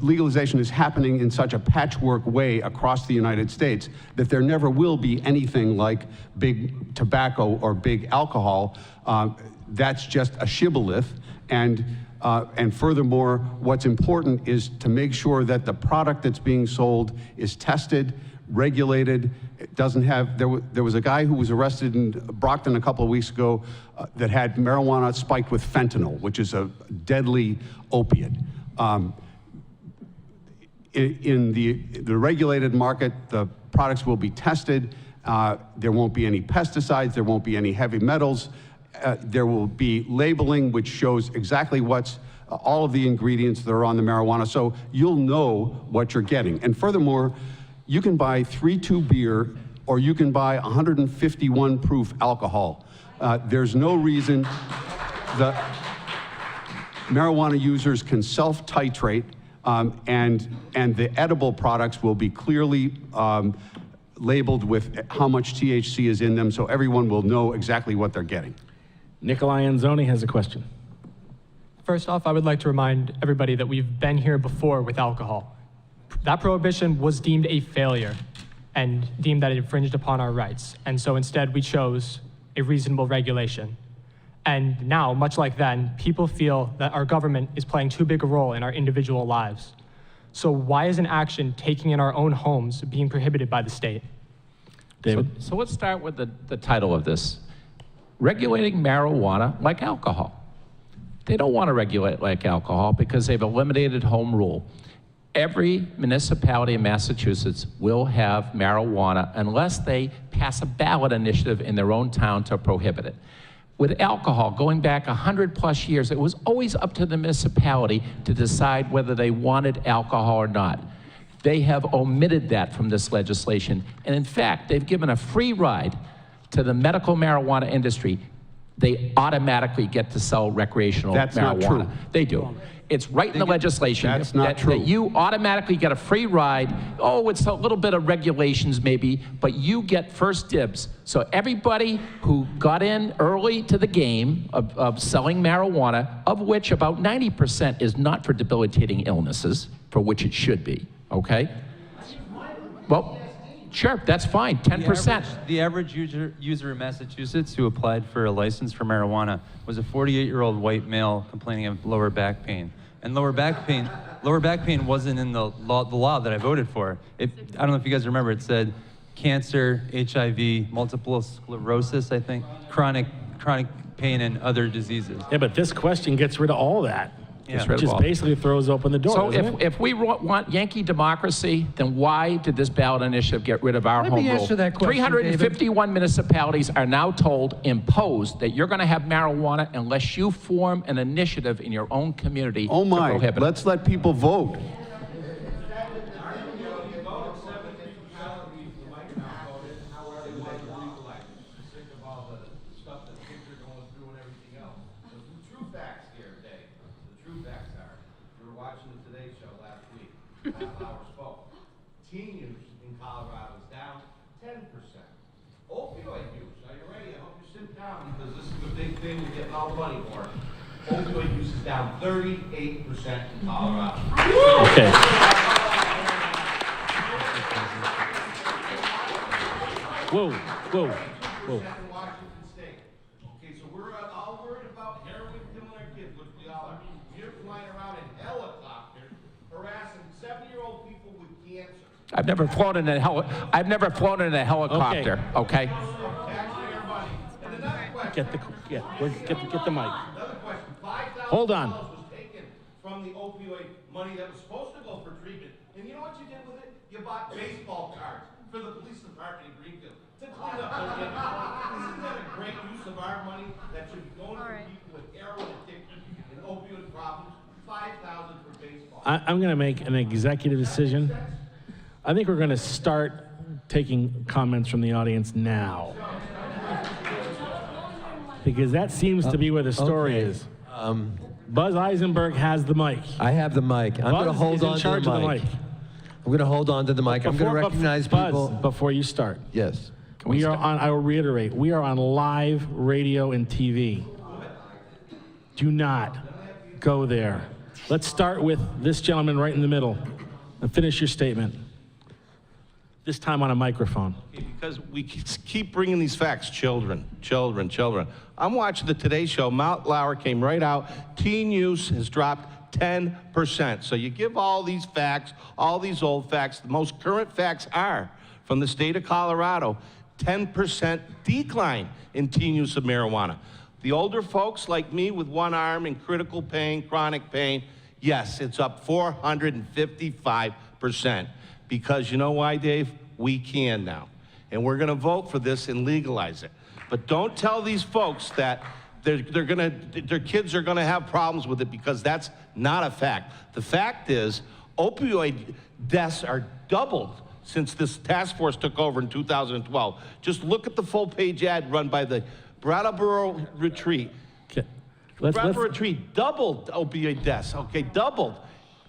legalization is happening in such a patchwork way across the United States that there never will be anything like big tobacco or big alcohol. That's just a shibboleth. And furthermore, what's important is to make sure that the product that's being sold is tested, regulated. It doesn't have, there was a guy who was arrested in Brockton a couple of weeks ago that had marijuana spiked with fentanyl, which is a deadly opiate. In the regulated market, the products will be tested. There won't be any pesticides. There won't be any heavy metals. There will be labeling which shows exactly what's all of the ingredients that are on the marijuana, so you'll know what you're getting. And furthermore, you can buy 3-2 beer or you can buy 151 proof alcohol. There's no reason the marijuana users can self-titrate, and the edible products will be clearly labeled with how much THC is in them, so everyone will know exactly what they're getting. Nikolai Anzoni has a question. First off, I would like to remind everybody that we've been here before with alcohol. That prohibition was deemed a failure and deemed that it infringed upon our rights. And so instead we chose a reasonable regulation. And now, much like then, people feel that our government is playing too big a role in our individual lives. So why isn't action taking in our own homes being prohibited by the state? David? So let's start with the title of this. Regulating marijuana like alcohol. They don't want to regulate like alcohol because they've eliminated home rule. Every municipality in Massachusetts will have marijuana unless they pass a ballot initiative in their own town to prohibit it. With alcohol, going back 100+ years, it was always up to the municipality to decide whether they wanted alcohol or not. They have omitted that from this legislation. And in fact, they've given a free ride to the medical marijuana industry. They automatically get to sell recreational marijuana. That's not true. They do. It's right in the legislation. That's not true. That you automatically get a free ride. Oh, it's a little bit of regulations maybe, but you get first dibs. So everybody who got in early to the game of selling marijuana, of which about 90% is not for debilitating illnesses, for which it should be, okay? Well, sure, that's fine, 10%. The average user in Massachusetts who applied for a license for marijuana was a 48-year-old white male complaining of lower back pain. And lower back pain wasn't in the law that I voted for. I don't know if you guys remember, it said cancer, HIV, multiple sclerosis, I think, chronic pain and other diseases. Yeah, but this question gets rid of all that. Yeah. Which just basically throws open the door. So doesn't it? if we want Yankee democracy, then why did this ballot initiative get rid of our home rule? Let me answer that question, 351 municipalities are now told, imposed, that you're going to have marijuana unless you form an initiative in your own community Oh to my, prohibit it. let's let people vote. Teen use in Colorado is down 10%. Opioid use, are you ready? I hope you sit down because this is the big thing we get all the money for. Opioid use is down 38% in Colorado. Okay. Whoa, whoa, whoa. Washington State. Okay, so we're all worried about heroin killing our kids, which we all are. You're flying around in helicopters, harassing 70-year-old people with cancer. I've never flown in a helicopter, okay? Get the mic. Hold on. Was taken from the opioid money that was supposed to go for treatment. And you know what you did with it? You bought baseball cards for the police department in Greenfield to clean up their Isn't that a great use of our money that should be going for people with heroin addiction and opioid problems? $5,000 for baseball. I'm going to make an executive decision. I think we're going to start taking comments from the audience now. Because that seems to be where the story is. Buzz Eisenberg has the mic. I have the mic. I'm going to hold on to the mic. I'm going to hold on to the mic. I'm going to recognize people. Buzz, before you start. Yes. We are on, I will reiterate, we are on live radio and TV. Do not go there. Let's start with this gentleman right in the middle and finish your statement. This time on a microphone. Because we keep bringing these facts, children. I'm watching the Today Show. Mount Lauer came right out. Teen use has dropped 10%. So you give all these facts, all these old facts. The most current facts are from the state of Colorado, 10% decline in teen use of marijuana. The older folks like me with one arm in critical pain, chronic pain, yes, it's up 455%. Because you know why, Dave? We can now. And we're gonna vote for this and legalize it. But don't tell these folks that their kids are gonna have problems with it, because that's not a fact. The fact is, opioid deaths are doubled since this task force took over in 2012. Just look at the full-page ad run by the Brattleboro Retreat. Brattleboro Retreat doubled opioid deaths, okay, doubled.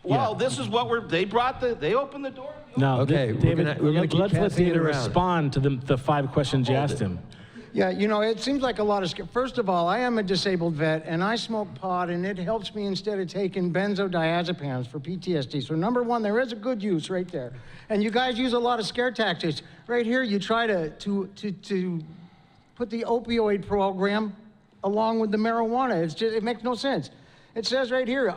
Wow, this is what they opened the door. No, Okay, David, we're gonna keep let's let passing it David around. respond to the 5 questions you asked him. Yeah, you know, it seems like a lot of... First of all, I am a disabled vet, and I smoke pot, and it helps me instead of taking benzodiazepines for PTSD. So number one, there is a good use right there. And you guys use a lot of scare tactics. Right here, you try to put the opioid program along with the marijuana. It makes no sense. It says right here,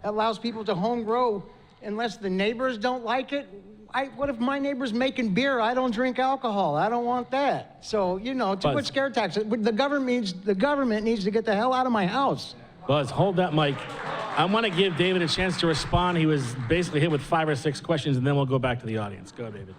allows people to home grow unless the neighbors don't like it. What if my neighbor's making beer? I don't drink alcohol. I don't want that. So, you know, to put scare tactics, the government needs to get the hell out of my house. Buzz, hold that mic. I want to give David a chance to respond. He was basically hit with 5 or 6 questions, and then we'll go back to the audience. Go, David.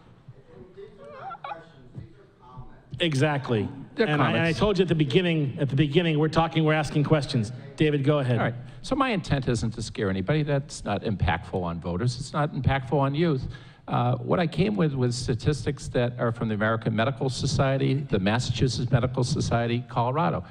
Exactly. And I told you at the beginning, we're asking questions. David, go ahead. All right. So my intent isn't to scare anybody. That's not impactful on voters. It's not impactful on youth. What I came with was statistics that are from the American Medical Society, the Massachusetts Medical Society, Colorado.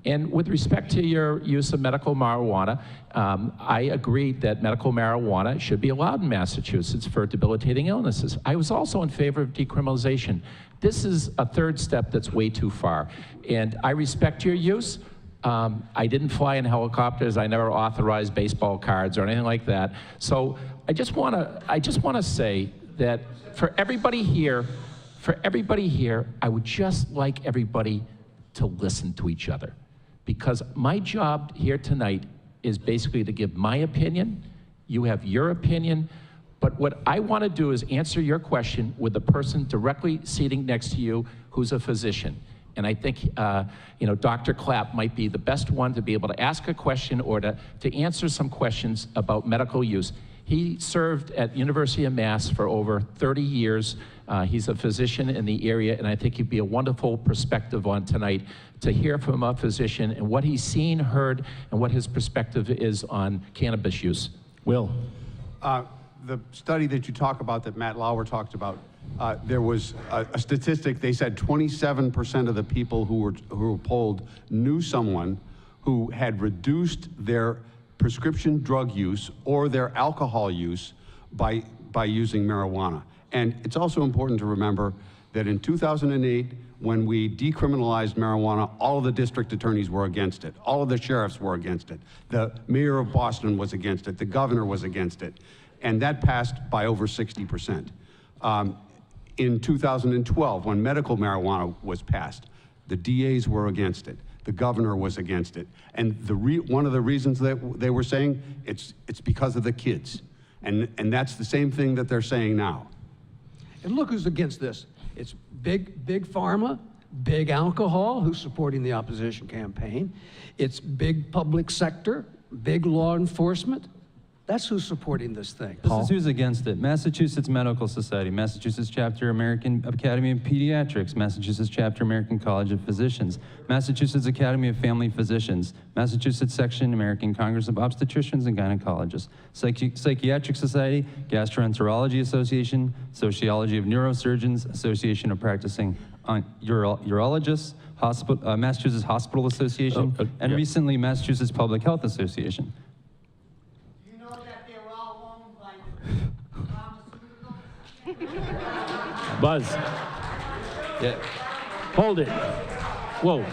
And with respect to your use of medical marijuana, I agreed that medical marijuana should be allowed in Massachusetts for debilitating illnesses. I was also in favor of decriminalization. This is a third step that's way too far. And I respect your use. I didn't fly in helicopters. I never authorized baseball cards or anything like that. So I just want to say that for everybody here, I would just like everybody to listen to each other. Because my job here tonight is basically to give my opinion. You have your opinion. But what I want to do is answer your question with the person directly sitting next to you who's a physician. And I think, Dr. Clapp might be the best one to be able to ask a question or to answer some questions about medical use. He served at University of Mass for over 30 years. He's a physician in the area, and I think he'd be a wonderful perspective on tonight to hear from a physician and what he's seen, heard, and what his perspective is on cannabis use. Will. The study that you talk about, that Matt Lauer talked about, there was a statistic. They said 27% of the people who were polled knew someone who had reduced their prescription drug use or their alcohol use by using marijuana. And it's also important to remember that in 2008, when we decriminalized marijuana, all of the district attorneys were against it. All of the sheriffs were against it. The mayor of Boston was against it. The governor was against it. And that passed by over 60%. In 2012, when medical marijuana was passed, the DAs were against it. The governor was against it. And one of the reasons that they were saying, it's because of the kids. And that's the same thing that they're saying now. And look who's against this. It's big pharma, big alcohol, who's supporting the opposition campaign. It's big public sector, big law enforcement. That's who's supporting this thing. This is who's against it. Massachusetts Medical Society, Massachusetts Chapter American Academy of Pediatrics, Massachusetts Chapter American College of Physicians, Massachusetts Academy of Family Physicians, Massachusetts Section American Congress of Obstetricians and Gynecologists, Psychiatric Society, Gastroenterology Association, Sociology of Neurosurgeons, Association of Practicing Urologists, Massachusetts Hospital Association, and recently Massachusetts Public Health Association. Buzz. Yeah. Hold it. Whoa.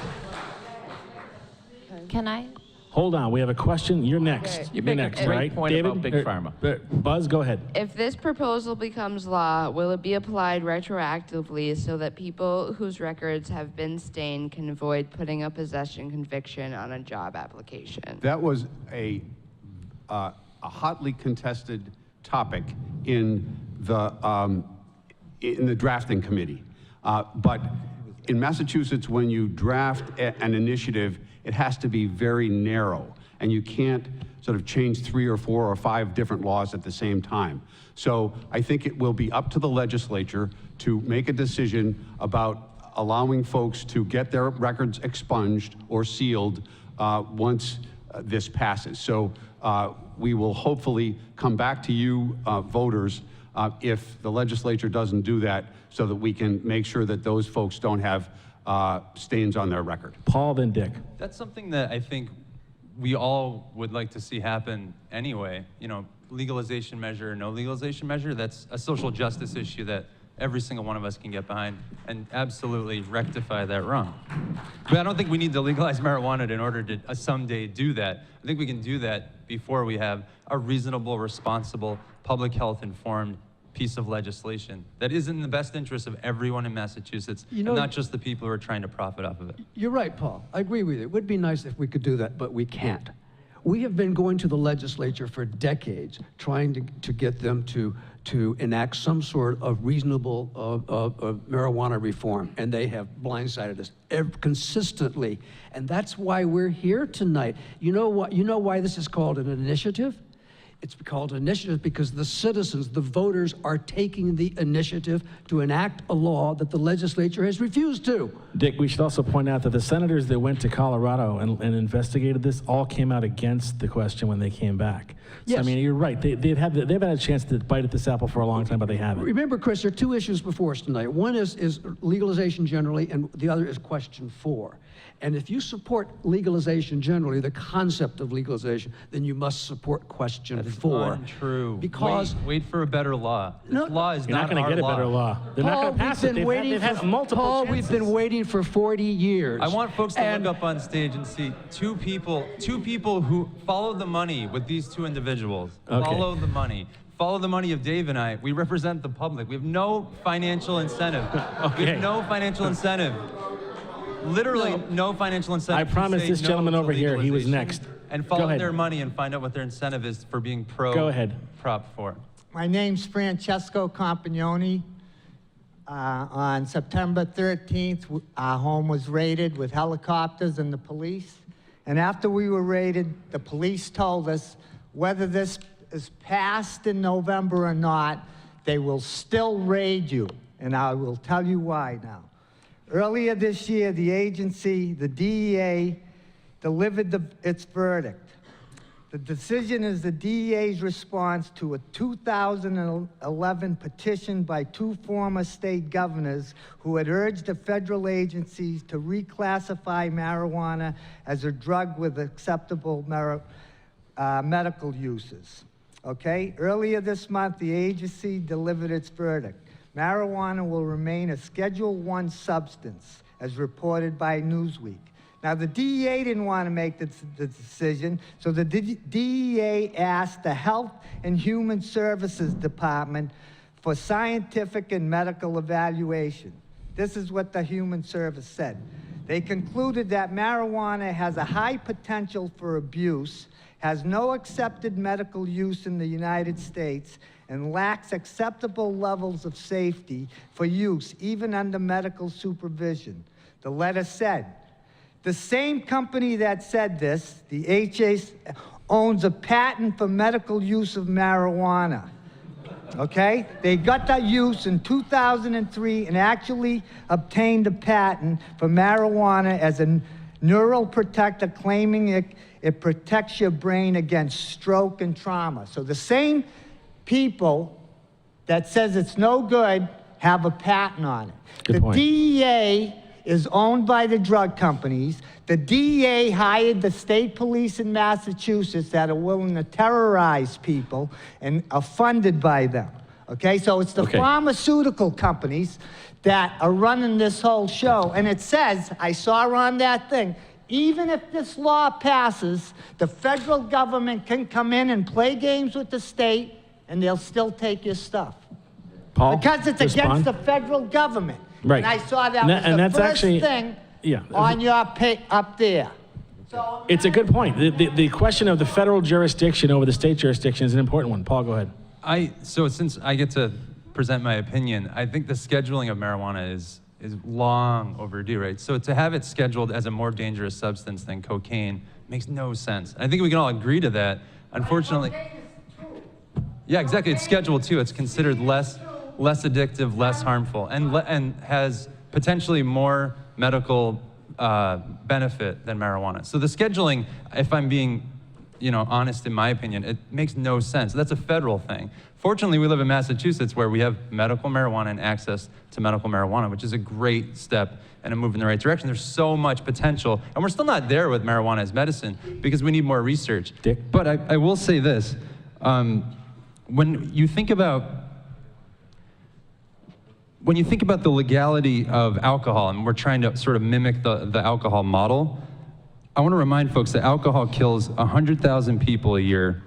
Can I? Hold on, we have a question. You're next. You You're make a next, great right? point David? about Big Pharma. Buzz, go ahead. If this proposal becomes law, will it be applied retroactively so that people whose records have been stained can avoid putting a possession conviction on a job application? That was a hotly contested topic in the drafting committee. But in Massachusetts, when you draft an initiative, it has to be very narrow, and you can't sort of change 3 or 4 or 5 different laws at the same time. So I think it will be up to the legislature to make a decision about allowing folks to get their records expunged or sealed once this passes. So we will hopefully come back to you voters if the legislature doesn't do that, so that we can make sure that those folks don't have stains on their record. Paul, then Dick. That's something that I think we all would like to see happen anyway. You know, legalization measure or no legalization measure, that's a social justice issue that every single one of us can get behind and absolutely rectify that wrong. But I don't think we need to legalize marijuana in order to someday do that. I think we can do that before we have a reasonable, responsible, public health informed piece of legislation that is in the best interest of everyone in Massachusetts, You know, and not just the people who are trying to profit off of it. You're right, Paul. I agree with you. It would be nice if we could do that, but we can't. We have been going to the legislature for decades, trying to get them to enact some sort of reasonable marijuana reform, and they have blindsided us consistently. And that's why we're here tonight. You know what? You know why this is called an initiative? It's called initiative because the citizens, the voters, are taking the initiative to enact a law that the legislature has refused to. Dick, we should also point out that the senators that went to Colorado and investigated this all came out against the question when they came back. So, Yes. I mean, you're right. They've had a chance to bite at this apple for a long time, but they haven't. Remember, Chris, there are 2 issues before us tonight. One is legalization generally, and the other is question 4. And if you support legalization generally, the concept of legalization, then you must support question 4. Untrue. Because wait for a better law. This law is You're not going to get a better law. They're not going to pass it. They've had multiple Paul, chances. we've been waiting for 40 years. I want folks to look up on stage and see two people who followed the money with these 2 individuals. Okay. Follow the money. Follow the money of Dave and I. We represent the public. We have no financial incentive. We Okay. have no financial incentive. Literally no financial incentive. I to promise say this no gentleman to over here, he was legalization next. And Go follow ahead. their money and find out what their incentive is for being pro. Go ahead. Prop 4. My name's Francesco Compagnoni. On September 13th, our home was raided with helicopters and the police. And after we were raided, the police told us whether this is passed in November or not, they will still raid you. And I will tell you why now. Earlier this year, the agency, the DEA, delivered its verdict. The decision is the DEA's response to a 2011 petition by 2 former state governors who had urged the federal agencies to reclassify marijuana as a drug with acceptable medical uses. Okay? Earlier this month, the agency delivered its verdict. Marijuana will remain a Schedule I substance, as reported by Newsweek. Now, the DEA didn't want to make the decision, so the DEA asked the Health and Human Services Department for scientific and medical evaluation. This is what the Human Service said. They concluded that marijuana has a high potential for abuse, has no accepted medical use in the United States, and lacks acceptable levels of safety for use, even under medical supervision. The letter said, the same company that said this, the HA, owns a patent for medical use of marijuana. Okay? They got that use in 2003 and actually obtained a patent for marijuana as a neural protector, claiming it protects your brain against stroke and trauma. So the same people that says it's no good have a patent on it. Good point. DEA is owned by the drug companies. The DEA hired the state police in Massachusetts that are willing to terrorize people and are funded by them. Okay, so it's the pharmaceutical companies that are running this whole show. And it says, I saw on that thing, even if this law passes, the federal government can come in and play games with the state, and they'll still take your stuff. Paul, Because it's respond. against the federal government. Right. And I saw that And was and the that's first actually- thing Yeah. on your up there. It's a good point. The question of the federal jurisdiction over the state jurisdiction is an important one. Paul, go ahead. So since I get to present my opinion, I think the scheduling of marijuana is long overdue, right? So to have it scheduled as a more dangerous substance than cocaine makes no sense. I think we can all agree to that. Unfortunately, yeah, exactly. It's Schedule 2. It's considered less addictive, less harmful, and has potentially more medical benefit than marijuana. So the scheduling, if I'm being, honest in my opinion, it makes no sense. That's a federal thing. Fortunately, we live in Massachusetts where we have medical marijuana and access to medical marijuana, which is a great step and a move in the right direction. There's so much potential, and we're still not there with marijuana as medicine because we need more research. Dick? But I will say this, when you think about the legality of alcohol, and we're trying to sort of mimic the alcohol model, I want to remind folks that alcohol kills 100,000 people a year.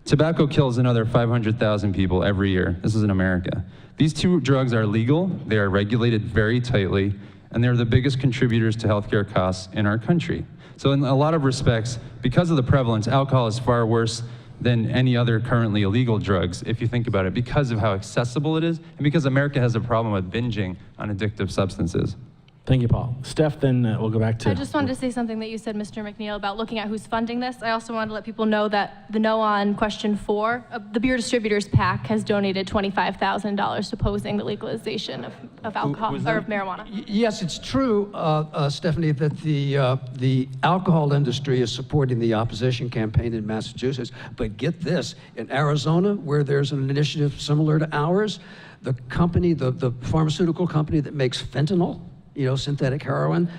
Tobacco kills another 500,000 people every year. This is in America. These two drugs are legal, they are regulated very tightly, and they're the biggest contributors to healthcare costs in our country. So in a lot of respects, because of the prevalence, alcohol is far worse than any other currently illegal drugs, if you think about it, because of how accessible it is, and because America has a problem with binging on addictive substances. Thank you, Paul. Steph, then we'll go back to... I just wanted to say something that you said, Mr. McNeil, about looking at who's funding this. I also wanted to let people know that the no on question 4, the Beer Distributors PAC has donated $25,000 opposing the legalization of alcohol, or of marijuana. Yes, it's true, Stephanie, that the alcohol industry is supporting the opposition campaign in Massachusetts. But get this, in Arizona, where there's an initiative similar to ours, the company, the pharmaceutical company that makes fentanyl, synthetic heroin,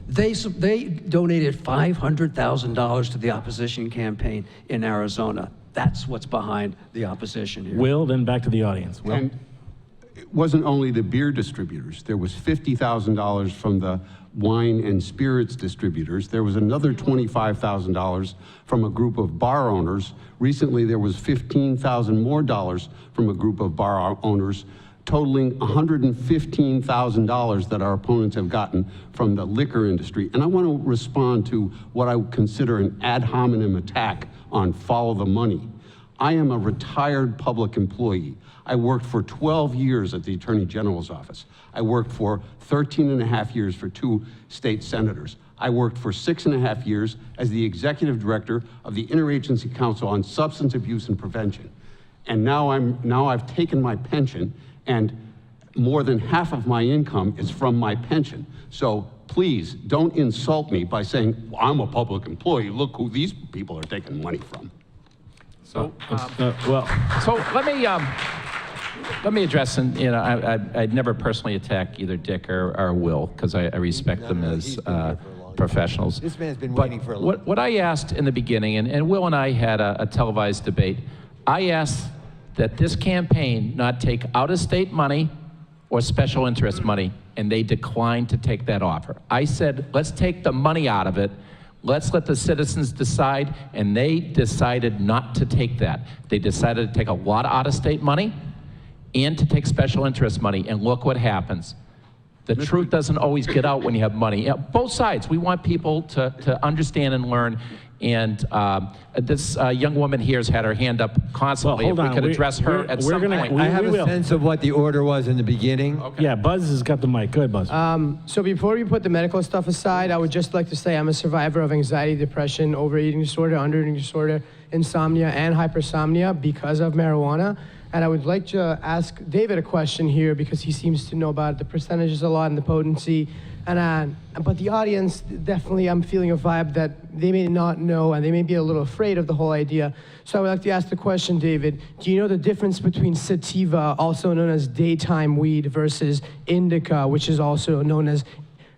they donated $500,000 to the opposition campaign in Arizona. That's what's behind the opposition here. Will, then back to the audience. Will? And it wasn't only the beer distributors. There was $50,000 from the wine and spirits distributors. There was another $25,000 from a group of bar owners. Recently, there was $15,000 more from a group of bar owners, totaling $115,000 that our opponents have gotten from the liquor industry. And I want to respond to what I consider an ad hominem attack on follow the money. I am a retired public employee. I worked for 12 years at the Attorney General's office. I worked for 13 and a half years for 2 state senators. I worked for 6.5 years as the executive director of the Interagency Council on Substance Abuse and Prevention. And now I've taken my pension, and more than half of my income is from my pension. So please don't insult me by saying, well, I'm a public employee. Look who these people are taking money from. So, so let me address, and I'd never personally attack either Dick or Will, because I respect them as professionals. This man's been But waiting for a long time. what I asked in the beginning, and Will and I had a televised debate, I asked that this campaign not take out-of-state money or special interest money, and they declined to take that offer. I said, let's take the money out of it, let's let the citizens decide, and they decided not to take that. They decided to take a lot of out-of-state money and to take special interest money, and look what happens. The truth doesn't always get out when you have money. Both sides, we want people to understand and learn. And this young woman here has had her hand up constantly. Well, hold if we on. could address her at some point. I have a sense of what the order was in the beginning. Okay. Yeah, Buzz has got the mic. Go ahead, Buzz. So before we put the medical stuff aside, I would just like to say I'm a survivor of anxiety, depression, overeating disorder, undereating disorder, insomnia, and hypersomnia because of marijuana. And I would like to ask David a question here because he seems to know about the percentages a lot and the potency. But the audience, definitely I'm feeling a vibe that they may not know and they may be a little afraid of the whole idea. So I would like to ask the question, David, do you know the difference between sativa, also known as daytime weed, versus indica, which is also known as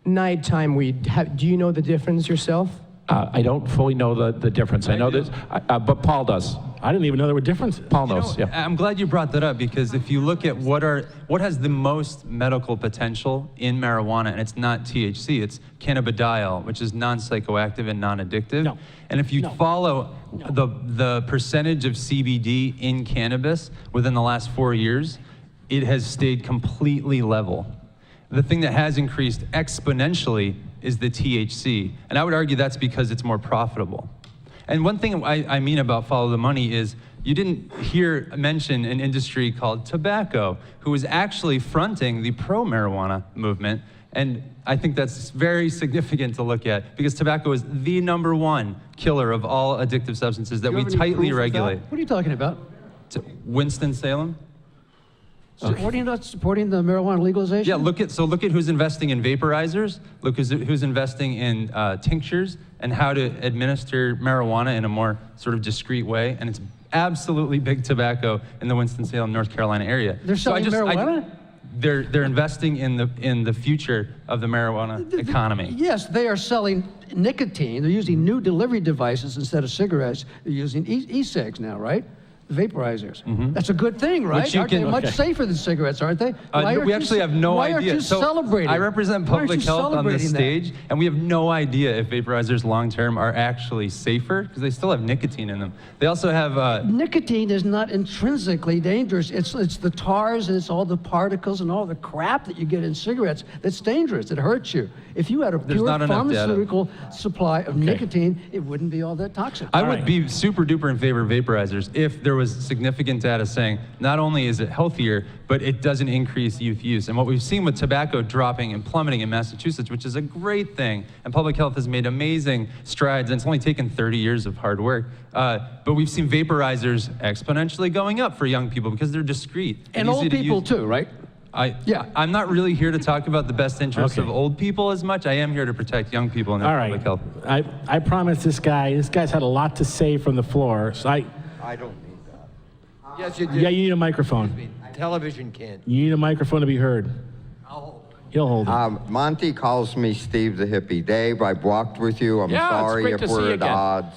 nighttime weed? Do you know the difference yourself? I don't fully know the difference. I know this, but Paul does. I didn't even know there were differences. Paul knows, yeah. I'm glad you brought that up because if you look at what has the most medical potential in marijuana, and it's not THC, it's cannabidiol, which is non-psychoactive and non-addictive. No. And if you follow the percentage of CBD in cannabis within the last 4 years, it has stayed completely level. The thing that has increased exponentially is the THC. And I would argue that's because it's more profitable. And one thing I mean about follow the money is you didn't hear mention an industry called tobacco, who is actually fronting the pro-marijuana movement. And I think that's very significant to look at because tobacco is the #1 killer of all addictive substances that we tightly regulate. What are you talking about? Winston-Salem? So what are you not supporting the marijuana legalization? Yeah, look at who's investing in vaporizers, look who's investing in tinctures and how to administer marijuana in a more sort of discreet way, and it's absolutely big tobacco in the Winston-Salem, North Carolina area. They're selling marijuana? They're investing in the future of the marijuana economy. Yes, they are selling nicotine. They're using new delivery devices instead of cigarettes. They're using e-cigs now, right? Vaporizers. That's a good thing, right? Which you Aren't they can- much okay. safer than cigarettes, aren't they? We actually have no why idea. Aren't you So celebrating? I represent Why aren't public you health on this celebrating that? stage, and we have no idea if vaporizers long-term are actually safer because they still have nicotine in them. They also have Nicotine is not intrinsically dangerous. It's the tars and it's all the particles and all the crap that you get in cigarettes that's dangerous. It hurts you. If you had a There's pure not enough data. pharmaceutical supply of nicotine, it wouldn't be all that toxic. I would be super duper in favor of vaporizers if there was significant data saying not only is it healthier, but it doesn't increase youth use. And what we've seen with tobacco dropping and plummeting in Massachusetts, which is a great thing, and public health has made amazing strides, and it's only taken 30 years of hard work. But we've seen vaporizers exponentially going up for young people because they're discreet. And easy old to people use. too, right? I'm not really here to talk about the best interests of old people as much. I am here to protect young people and their All right. public health. I promised this guy's had a lot to say from the floor, so I don't need that. Yes, you do. yeah, you need a microphone. Television can't. You need a microphone to be heard. He'll hold it. Monty calls me Steve the hippie. Dave, I've walked with you. I'm Yeah, it's sorry great if to see we're you at again. odds.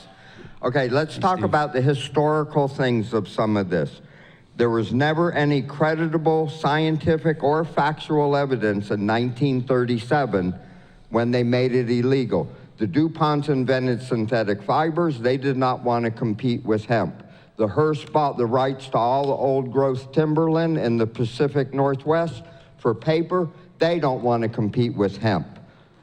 Okay, let's talk about the historical things of some of this. There was never any creditable scientific or factual evidence in 1937 when they made it illegal. The DuPonts invented synthetic fibers. They did not want to compete with hemp. The Hearst bought the rights to all the old growth timberland in the Pacific Northwest for paper. They don't want to compete with hemp.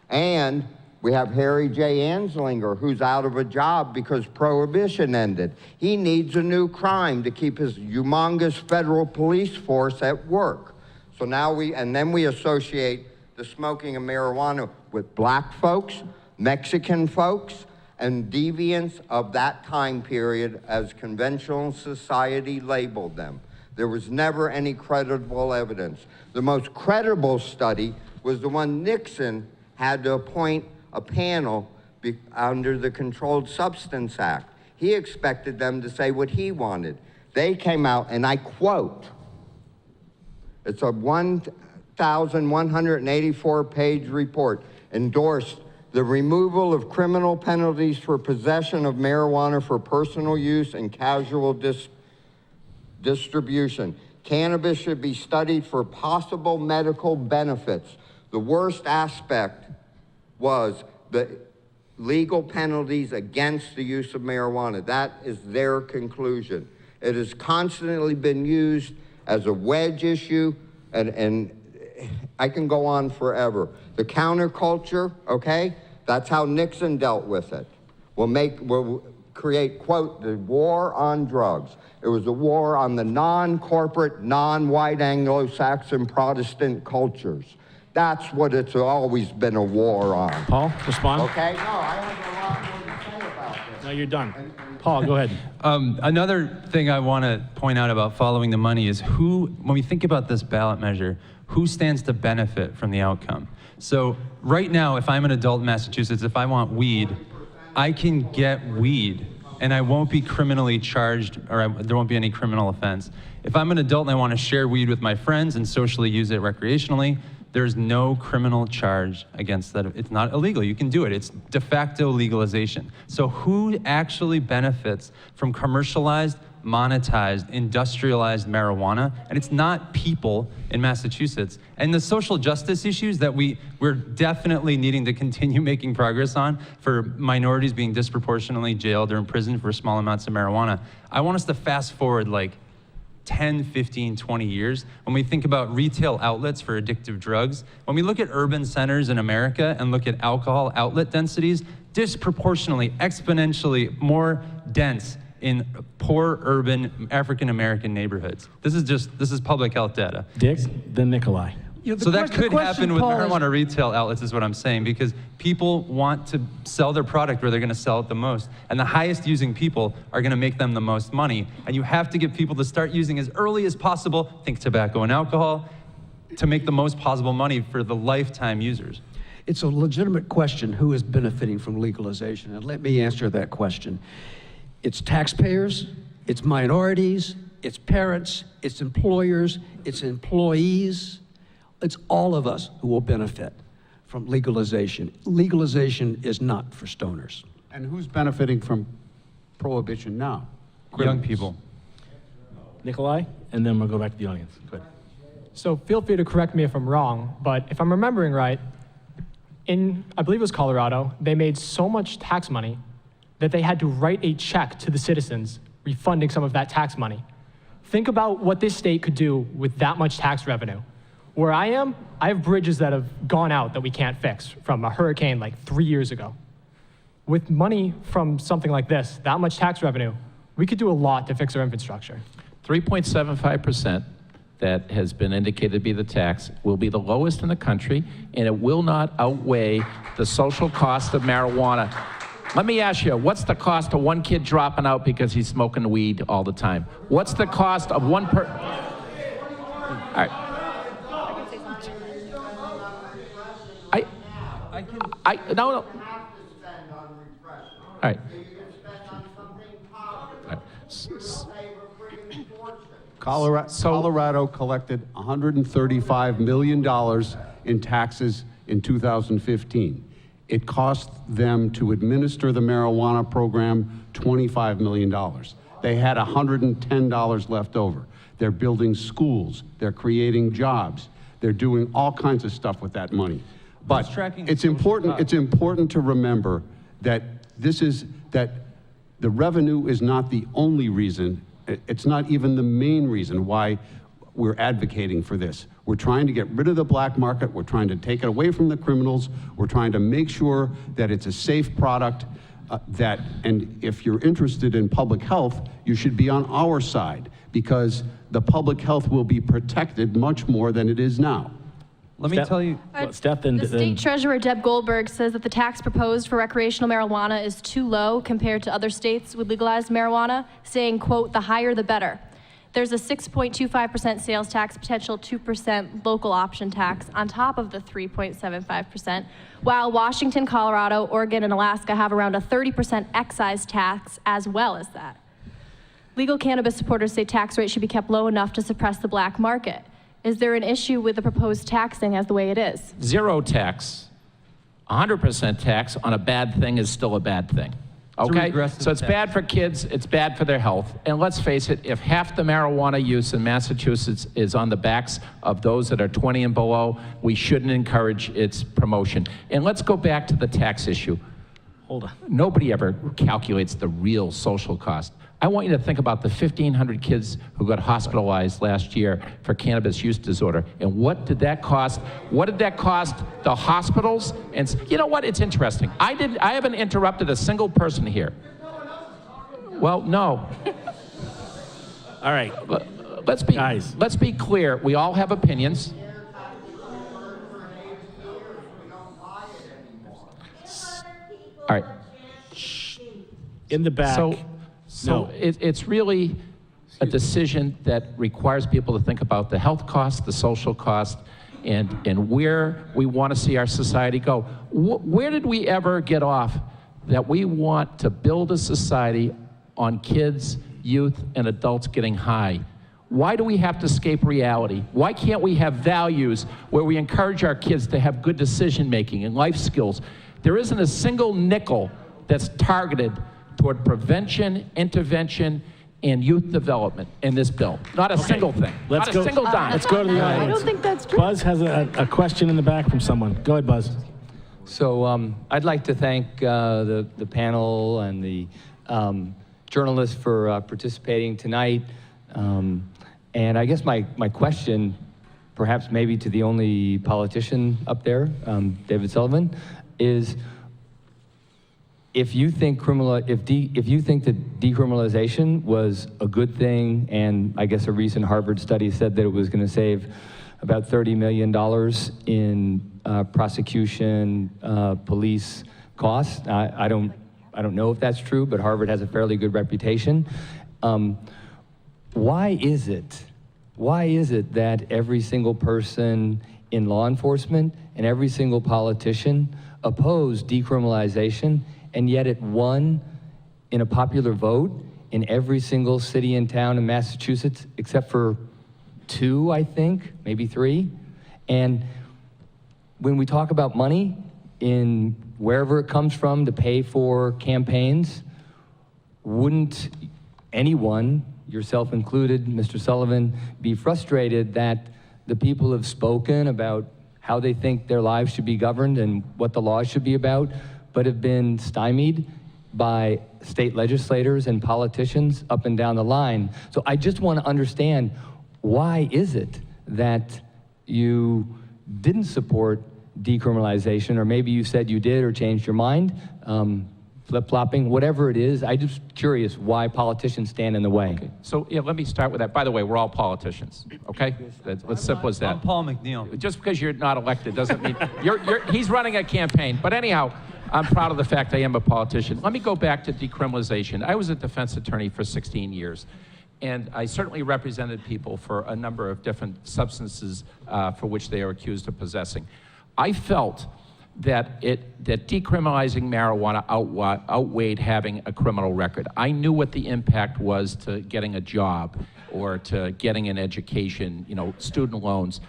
And we have Harry J. Anslinger, who's out of a job because Prohibition ended. He needs a new crime to keep his humongous federal police force at work. So now we associate the smoking of marijuana with black folks, Mexican folks, and deviants of that time period as conventional society labeled them. There was never any credible evidence. The most credible study was the one Nixon had to appoint a panel under the Controlled Substance Act. He expected them to say what he wanted. They came out, and I quote, it's a 1,184-page report, endorsed the removal of criminal penalties for possession of marijuana for personal use and casual distribution. Cannabis should be studied for possible medical benefits. The worst aspect was the legal penalties against the use of marijuana. That is their conclusion. It has constantly been used as a wedge issue, and I can go on forever. The counterculture, okay, that's how Nixon dealt with it. We'll create, quote, the war on drugs. It was a war on the non-corporate, non-white Anglo-Saxon Protestant cultures. That's what it's always been a war on. Paul, respond. Okay? No, I have a lot more to say about this. No, you're done. Paul, go ahead. Another thing I want to point out about following the money is when we think about this ballot measure, who stands to benefit from the outcome? So right now, if I'm an adult in Massachusetts, if I want weed, I can get weed and I won't be criminally charged, or there won't be any criminal offense. If I'm an adult and I want to share weed with my friends and socially use it recreationally, there's no criminal charge against that. It's not illegal. You can do it. It's de facto legalization. So who actually benefits from commercialized, monetized, industrialized marijuana, and it's not people in Massachusetts. And the social justice issues that we're definitely needing to continue making progress on for minorities being disproportionately jailed or imprisoned for small amounts of marijuana, I want us to fast forward like 10, 15, 20 years, when we think about retail outlets for addictive drugs, when we look at urban centers in America and look at alcohol outlet densities, disproportionately, exponentially more dense in poor urban African-American neighborhoods. This is public health data. Dick, then Nikolai. So that could happen with marijuana retail outlets is what I'm saying, because people want to sell their product where they're gonna sell it the most. And the highest using people are gonna make them the most money. And you have to get people to start using as early as possible, think tobacco and alcohol, to make the most possible money for the lifetime users. It's a legitimate question, who is benefiting from legalization? And let me answer that question. It's taxpayers, it's minorities, it's parents, it's employers, it's employees. It's all of us who will benefit from legalization. Legalization is not for stoners. And who's benefiting from prohibition now? Young people. Nikolai, and then we'll go back to the audience. Go ahead. So feel free to correct me if I'm wrong, but if I'm remembering right, in, I believe it was Colorado, they made so much tax money that they had to write a check to the citizens refunding some of that tax money. Think about what this state could do with that much tax revenue. Where I am, I have bridges that have gone out that we can't fix from a hurricane like 3 years ago. With money from something like this, that much tax revenue, we could do a lot to fix our infrastructure. 3.75% that has been indicated to be the tax will be the lowest in the country, and it will not outweigh the social cost of marijuana. Let me ask you, what's the cost of one kid dropping out because he's smoking weed all the time? What's the cost of one per... All right. No. All right. Colorado collected $135 million in taxes in 2015. It cost them to administer the marijuana program $25 million. They had $110 left over. They're building schools, they're creating jobs, they're doing all kinds of stuff with that money. But it's important to remember that that the revenue is not the only reason, it's not even the main reason why we're advocating for this. We're trying to get rid of the black market, we're trying to take it away from the criminals, we're trying to make sure that it's a safe product, and if you're interested in public health, you should be on our side, because the public health will be protected much more than it is now. Let me tell you. The State Treasurer Deb Goldberg says that the tax proposed for recreational marijuana is too low compared to other states with legalized marijuana, saying, quote, the higher the better. There's a 6.25% sales tax, potential 2% local option tax on top of the 3.75%, while Washington, Colorado, Oregon, and Alaska have around a 30% excise tax as well as that. Legal cannabis supporters say tax rates should be kept low enough to suppress the black market. Is there an issue with the proposed taxing as the way it is? Zero tax, 100% tax on a bad thing is still a bad thing. Okay? So it's bad for kids, it's bad for their health. And let's face it, if half the marijuana use in Massachusetts is on the backs of those that are 20 and below, we shouldn't encourage its promotion. And let's go back to the tax issue. Hold on. Nobody ever calculates the real social cost. I want you to think about the 1,500 kids who got hospitalized last year for cannabis use disorder. And what did that cost? What did that cost the hospitals? And you know what? It's interesting. I haven't interrupted a single person here. Well, no. All right. Let's be clear. We all have opinions. All right. In the back. So it's really a decision that requires people to think about the health cost, the social cost, and where we want to see our society go. Where did we ever get off that we want to build a society on kids, youth, and adults getting high? Why do we have to escape reality? Why can't we have values where we encourage our kids to have good decision-making and life skills? There isn't a single nickel that's targeted toward prevention, intervention, and youth development in this bill. Not a single thing. Not a single dime. Let's go to the audience. I don't think that's true. Buzz has a question in the back from someone. Go ahead, Buzz. So I'd like to thank the panel and the journalists for participating tonight. And I guess my question, perhaps maybe to the only politician up there, David Sullivan, is if you think if you think that decriminalization was a good thing, and I guess a recent Harvard study said that it was going to save about $30 million in prosecution, police costs. I don't know if that's true, but Harvard has a fairly good reputation. Why is it that every single person in law enforcement and every single politician oppose decriminalization, and yet it won in a popular vote in every single city and town in Massachusetts, except for 2, I think, maybe 3? And when we talk about money in wherever it comes from to pay for campaigns, wouldn't anyone, yourself included, Mr. Sullivan, be frustrated that the people have spoken about how they think their lives should be governed and what the laws should be about, but have been stymied by state legislators and politicians up and down the line? So I just want to understand, why is it that you didn't support decriminalization, or maybe you said you did or changed your mind, flip-flopping, whatever it is? I'm just curious why politicians stand in the way. Okay. So yeah, let me start with that. By the way, we're all politicians, okay? That's as simple as that. I'm Paul McNeil. Just because you're not elected doesn't mean, he's running a campaign. But anyhow, I'm proud of the fact I am a politician. Let me go back to decriminalization. I was a defense attorney for 16 years. And I certainly represented people for a number of different substances for which they are accused of possessing. I felt that decriminalizing marijuana outweighed having a criminal record. I knew what the impact was to getting a job or to getting an education, student loans.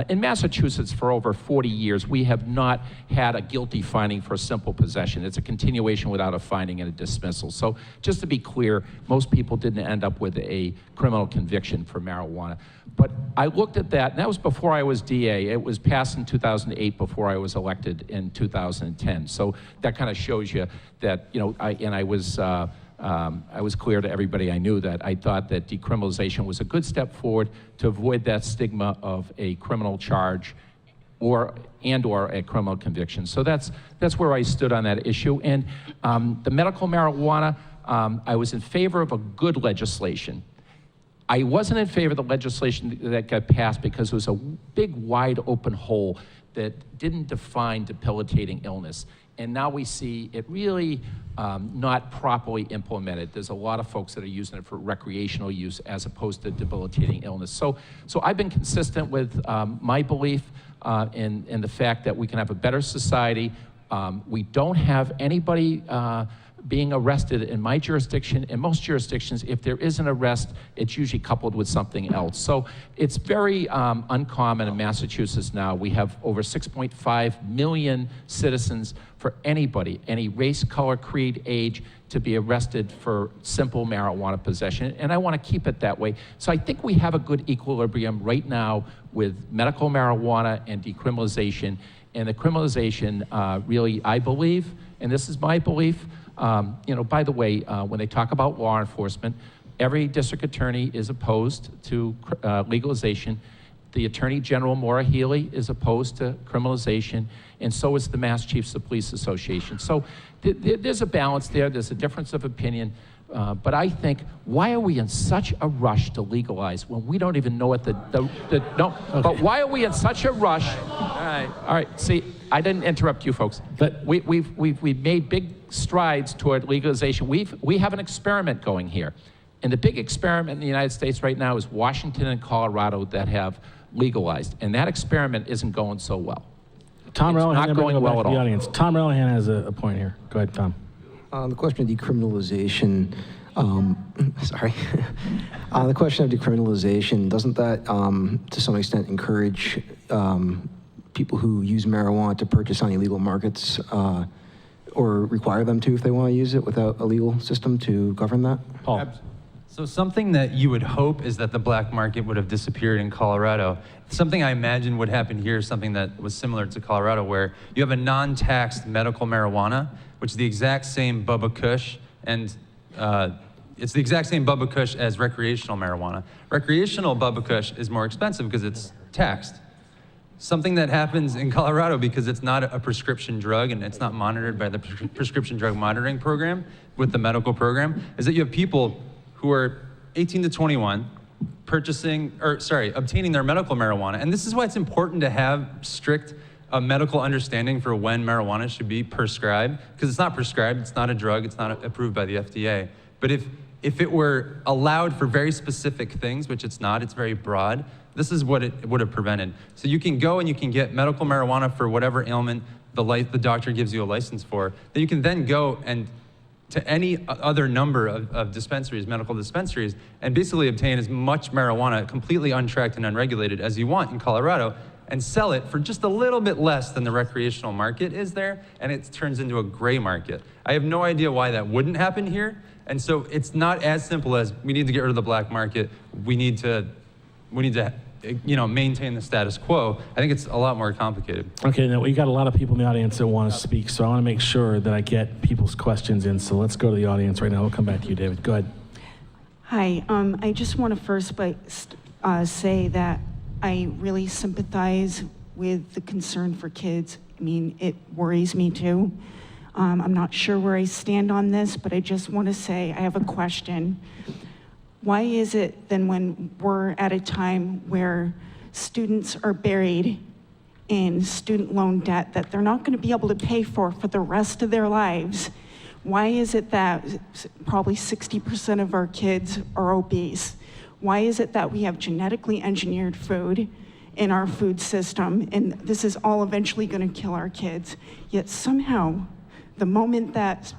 In Massachusetts, for over 40 years, we have not had a guilty finding for simple possession. It's a continuation without a finding and a dismissal. So just to be clear, most people didn't end up with a criminal conviction for marijuana. But I looked at that, and that was before I was DA. It was passed in 2008 before I was elected in 2010. So that kind of shows you that, I was clear to everybody I knew that I thought that decriminalization was a good step forward to avoid that stigma of a criminal charge or a criminal conviction. So that's where I stood on that issue. And the medical marijuana, I was in favor of a good legislation. I wasn't in favor of the legislation that got passed because it was a big, wide open hole that didn't define debilitating illness. And now we see it really not properly implemented. There's a lot of folks that are using it for recreational use as opposed to debilitating illness. So I've been consistent with my belief in the fact that we can have a better society. We don't have anybody being arrested in my jurisdiction. In most jurisdictions, if there is an arrest, it's usually coupled with something else. So it's very uncommon in Massachusetts now. We have over 6.5 million citizens for anybody, any race, color, creed, age, to be arrested for simple marijuana possession, and I want to keep it that way. So I think we have a good equilibrium right now with medical marijuana and decriminalization, and the criminalization really, I believe, and this is my belief, by the way, when they talk about law enforcement, every district attorney is opposed to legalization. The Attorney General, Maura Healey, is opposed to criminalization, and so is the Mass Chiefs of Police Association. So there's a balance there. There's a difference of opinion. But I think, why are we in such a rush to legalize when we don't even know what but why are we in such a rush? All right, see, I didn't interrupt you folks, but we've made big strides toward legalization. We have an experiment going here. And the big experiment in the United States right now is Washington and Colorado that have legalized. And that experiment isn't going so well. Tom Relihan, not going well at all. Audience. Tom Relihan has a point here. Go ahead, Tom. The question of decriminalization, the question of decriminalization, doesn't that to some extent encourage people who use marijuana to purchase on illegal markets or require them to if they want to use it without a legal system to govern that? Paul. So something that you would hope is that the black market would have disappeared in Colorado. Something I imagine would happen here is something that was similar to Colorado, where you have a non-taxed medical marijuana, which is the exact same Bubba Kush, and it's the exact same Bubba Kush as recreational marijuana. Recreational Bubba Kush is more expensive because it's taxed. Something that happens in Colorado, because it's not a prescription drug and it's not monitored by the prescription drug monitoring program with the medical program, is that you have people who are 18 to 21 obtaining their medical marijuana. And this is why it's important to have strict medical understanding for when marijuana should be prescribed, because it's not prescribed, it's not a drug, it's not approved by the FDA. But if it were allowed for very specific things, which it's not, it's very broad, this is what it would have prevented. So you can go and you can get medical marijuana for whatever ailment the doctor gives you a license for. Then you can then go and to any other number of dispensaries, medical dispensaries, and basically obtain as much marijuana, completely untracked and unregulated, as you want in Colorado, and sell it for just a little bit less than the recreational market is there, and it turns into a gray market. I have no idea why that wouldn't happen here, and so it's not as simple as we need to get rid of the black market, we need to maintain the status quo. I think it's a lot more complicated. Okay, now we got a lot of people in the audience that want to speak, so I want to make sure that I get people's questions in. So let's go to the audience right now. We'll come back to you, David. Go ahead. Hi, I just want to first say that I really sympathize with the concern for kids. I mean, it worries me too. I'm not sure where I stand on this, but I just want to say I have a question. Why is it then when we're at a time where students are buried in student loan debt that they're not going to be able to pay for the rest of their lives, why is it that probably 60% of our kids are obese? Why is it that we have genetically engineered food in our food system, and this is all eventually going to kill our kids? Yet somehow, the moment that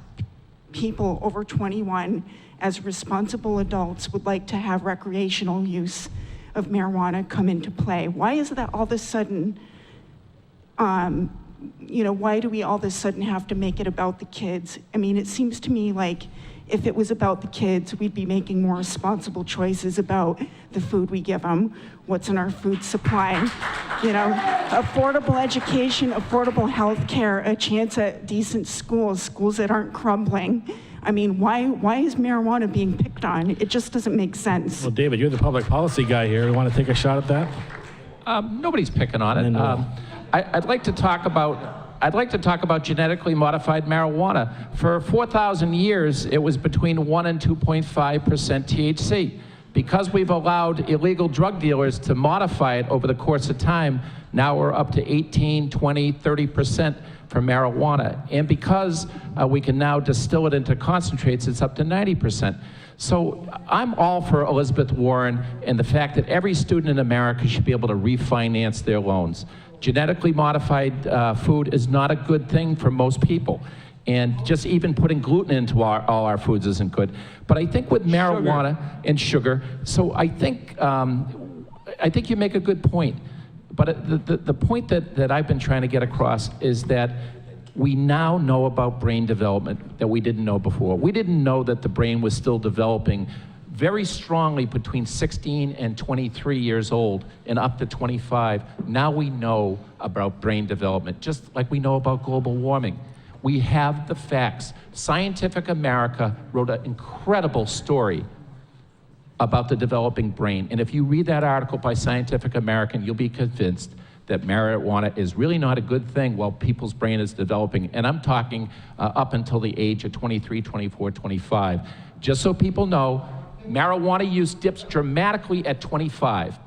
people over 21 as responsible adults would like to have recreational use of marijuana come into play. Why is it that all of a sudden, why do we all of a sudden have to make it about the kids? I mean, it seems to me like if it was about the kids, we'd be making more responsible choices about the food we give them, what's in our food supply, affordable education, affordable health care, a chance at decent schools that aren't crumbling. I mean, why is marijuana being picked on? It just doesn't make sense. Well, David, you're the public policy guy here. You want to take a shot at that? Nobody's picking on it. I'd like to talk about genetically modified marijuana. For 4,000 years, it was between 1 and 2.5% THC. Because we've allowed illegal drug dealers to modify it over the course of time, now we're up to 18, 20, 30% for marijuana. And because we can now distill it into concentrates, it's up to 90%. So I'm all for Elizabeth Warren and the fact that every student in America should be able to refinance their loans. Genetically modified food is not a good thing for most people. And just even putting gluten into all our foods isn't good. But I think with marijuana and sugar, so I think you make a good point. But the point that I've been trying to get across is that we now know about brain development that we didn't know before. We didn't know that the brain was still developing very strongly between 16 and 23 years old and up to 25. Now we know about brain development, just like we know about global warming. We have the facts. Scientific America wrote an incredible story about the developing brain. And if you read that article by Scientific American, you'll be convinced that marijuana is really not a good thing while people's brain is developing. And I'm talking up until the age of 23, 24, 25. Just so people know, marijuana use dips dramatically at 25.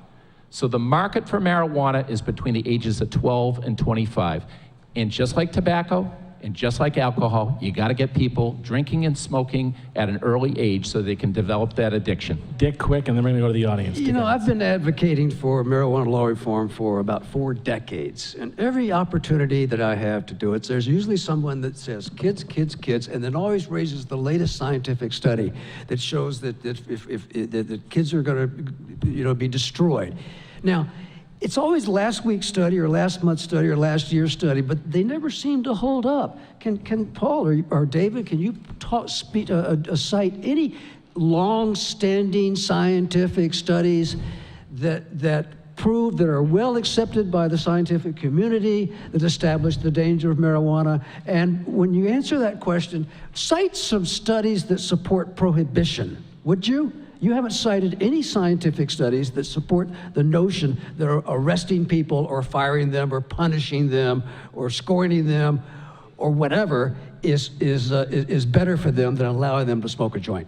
So the market for marijuana is between the ages of 12 and 25. And just like tobacco, and just like alcohol, you got to get people drinking and smoking at an early age so they can develop that addiction. Dick, quick, and then we're going to go to the audience. I've been advocating for marijuana law reform for about 4 decades. And every opportunity that I have to do it, there's usually someone that says kids, kids, kids, and then always raises the latest scientific study that shows that that kids are going to be destroyed. Now, it's always last week's study or last month's study or last year's study, but they never seem to hold up. Can Paul or David, can you cite any long-standing scientific studies that prove, that are well accepted by the scientific community, that establish the danger of marijuana? And when you answer that question, cite some studies that support prohibition, would you? You haven't cited any scientific studies that support the notion that arresting people or firing them or punishing them or scorning them or whatever is better for them than allowing them to smoke a joint.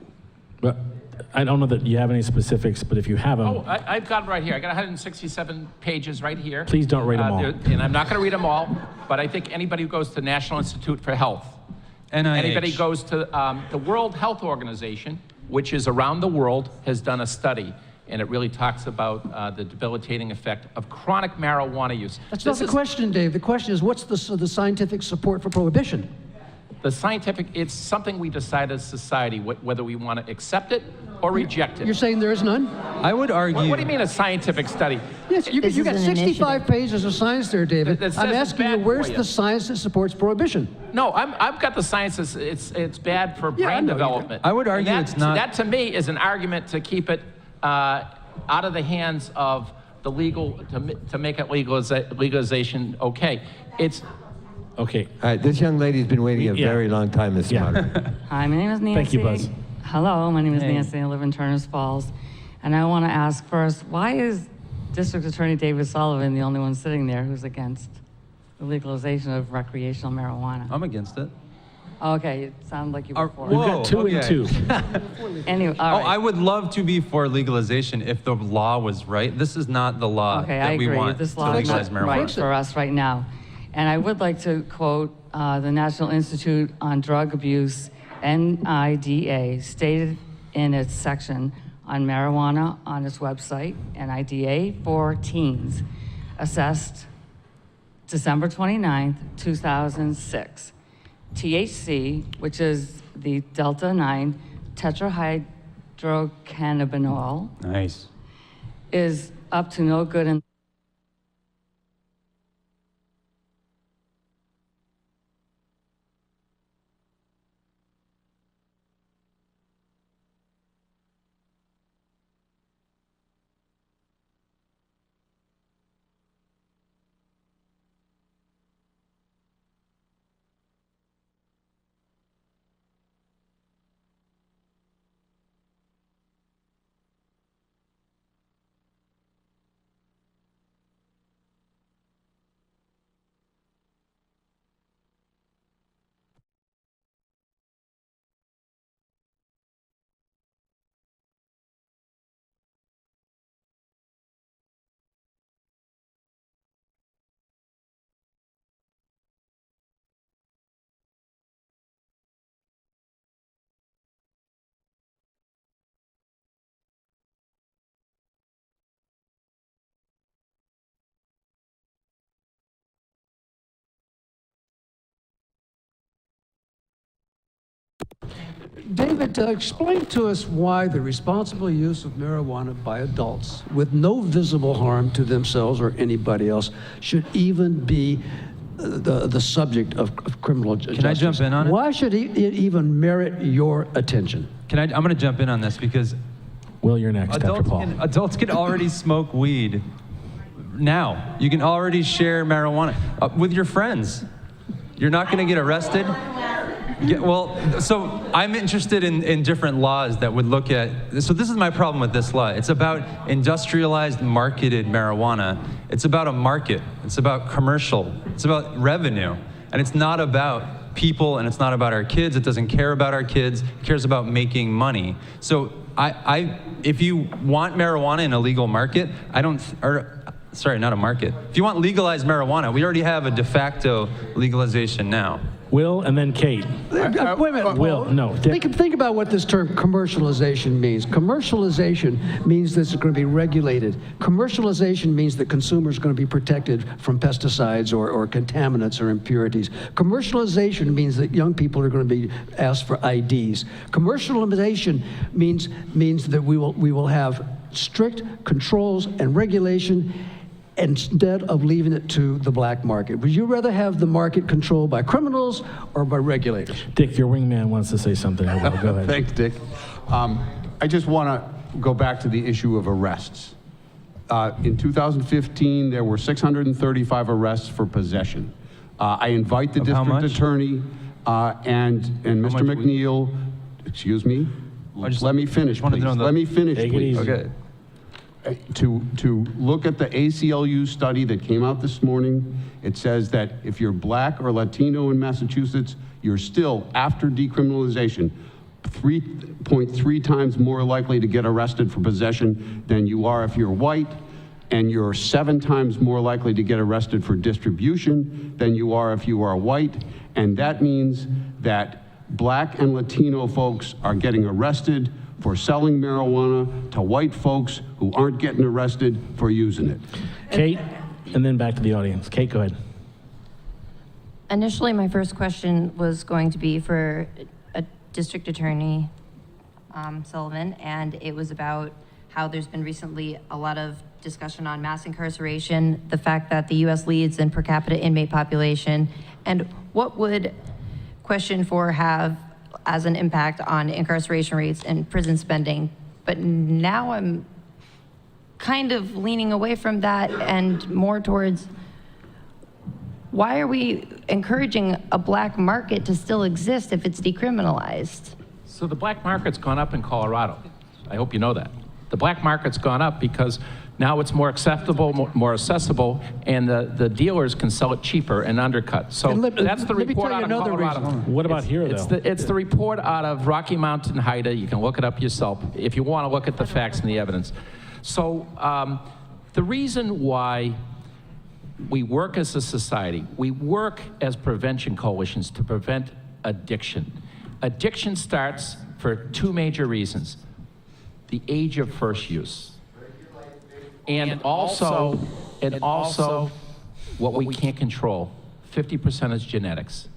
But I don't know that you have any specifics, but if you have them, Oh, I've got it right here. I got 167 pages right here. Please don't read them all. And I'm not going to read them all, but I think anybody who goes to the National Institute for Health, NIH. anybody goes to the World Health Organization, which is around the world, has done a study, and it really talks about the debilitating effect of chronic marijuana use. That's not the question, Dave. The question is, what's the scientific support for prohibition? The scientific, it's something we decide as society, whether we want to accept it or reject it. You're saying there is none? I would argue. What do you mean a scientific study? Yes, you got 65 pages of science there, David. That says I'm it's asking you, bad where's for you. the science that supports prohibition? No, I've got the science. It's bad for Yeah, I brain know you do. development. I would argue And it's not- That to me is an argument to keep it out of the hands of the legal, to make it legalization okay. It's okay. All right, this young lady's been waiting a Yeah. very long time, Mr. Yeah. Moderator. Hi, my name is Nancy. Thank you, Buzz. Hello, my name is Nancy. I live in Turners Falls. And I want to ask first, why is District Attorney David Sullivan the only one sitting there who's against the legalization of recreational marijuana? I'm against it. Okay, it sounded like you were for We've it. got two and okay. two. Anyway, all right. I would love to be for legalization if the law was right. This is not the law Okay, that I we agree. want This to law is legalize not marijuana. right for us right now. And I would like to quote the National Institute on Drug Abuse, NIDA, stated in its section on marijuana on its website, NIDA for teens, assessed December 29th, 2006. THC, which is the Delta-9 tetrahydrocannabinol, Nice. is up to no good in David, explain to us why the responsible use of marijuana by adults with no visible harm to themselves or anybody else should even be the subject of criminal justice. Can I jump in on it? Why should it even merit your attention? I'm going to jump in on this because Will, you're next after Paul. adults can already smoke weed now. You can already share marijuana with your friends. You're not going to get arrested. So I'm interested in different laws that would look at, so this is my problem with this law. It's about industrialized, marketed marijuana. It's about a market. It's about commercial. It's about revenue. And it's not about people, and it's not about our kids. It doesn't care about our kids. It cares about making money. So if you want marijuana in a legal market, not a market. If you want legalized marijuana, we already have a de facto legalization now. Will, and then Kate. Wait a minute, Will, Paul. no. Think about what this term commercialization means. Commercialization means this is going to be regulated. Commercialization means that consumers are going to be protected from pesticides or contaminants or impurities. Commercialization means that young people are going to be asked for IDs. Commercialization means that we will have strict controls and regulation instead of leaving it to the black market? Would you rather have the market controlled by criminals or by regulators? Dick, your wingman wants to say something. Go ahead. Thanks, Dick. I just want to go back to the issue of arrests. In 2015, there were 635 arrests for possession. I invite the Of how district much? attorney and Mr. much McNeil, excuse me, just let me finish, wanted to please. know the- Let me finish, Take it please. easy. Okay. To look at the ACLU study that came out this morning, it says that if you're black or Latino in Massachusetts, you're still, after decriminalization, 3.3 times more likely to get arrested for possession than you are if you're white, and you're 7 times more likely to get arrested for distribution than you are if you are white. And that means that black and Latino folks are getting arrested for selling marijuana to white folks who aren't getting arrested for using it. Kate, and then back to the audience. Kate, go ahead. Initially, my first question was going to be for District Attorney Sullivan, and it was about how there's been recently a lot of discussion on mass incarceration, the fact that the U.S. leads in per capita inmate population, and what would question 4 have as an impact on incarceration rates and prison spending. But now I'm kind of leaning away from that and more towards, why are we encouraging a black market to still exist if it's decriminalized? So the black market's gone up in Colorado. I hope you know that. The black market's gone up because now it's more acceptable, more accessible, and the dealers can sell it cheaper and undercut. So that's the let me report tell you out of another Colorado. reason. What about here, though? It's the report out of Rocky Mountain HIDA. You can look it up yourself if you want to look at the facts and the evidence. So the reason why we work as a society, we work as prevention coalitions to prevent addiction. Addiction starts for 2 major reasons. The age of first use. And also what we can't control. 50% is genetics.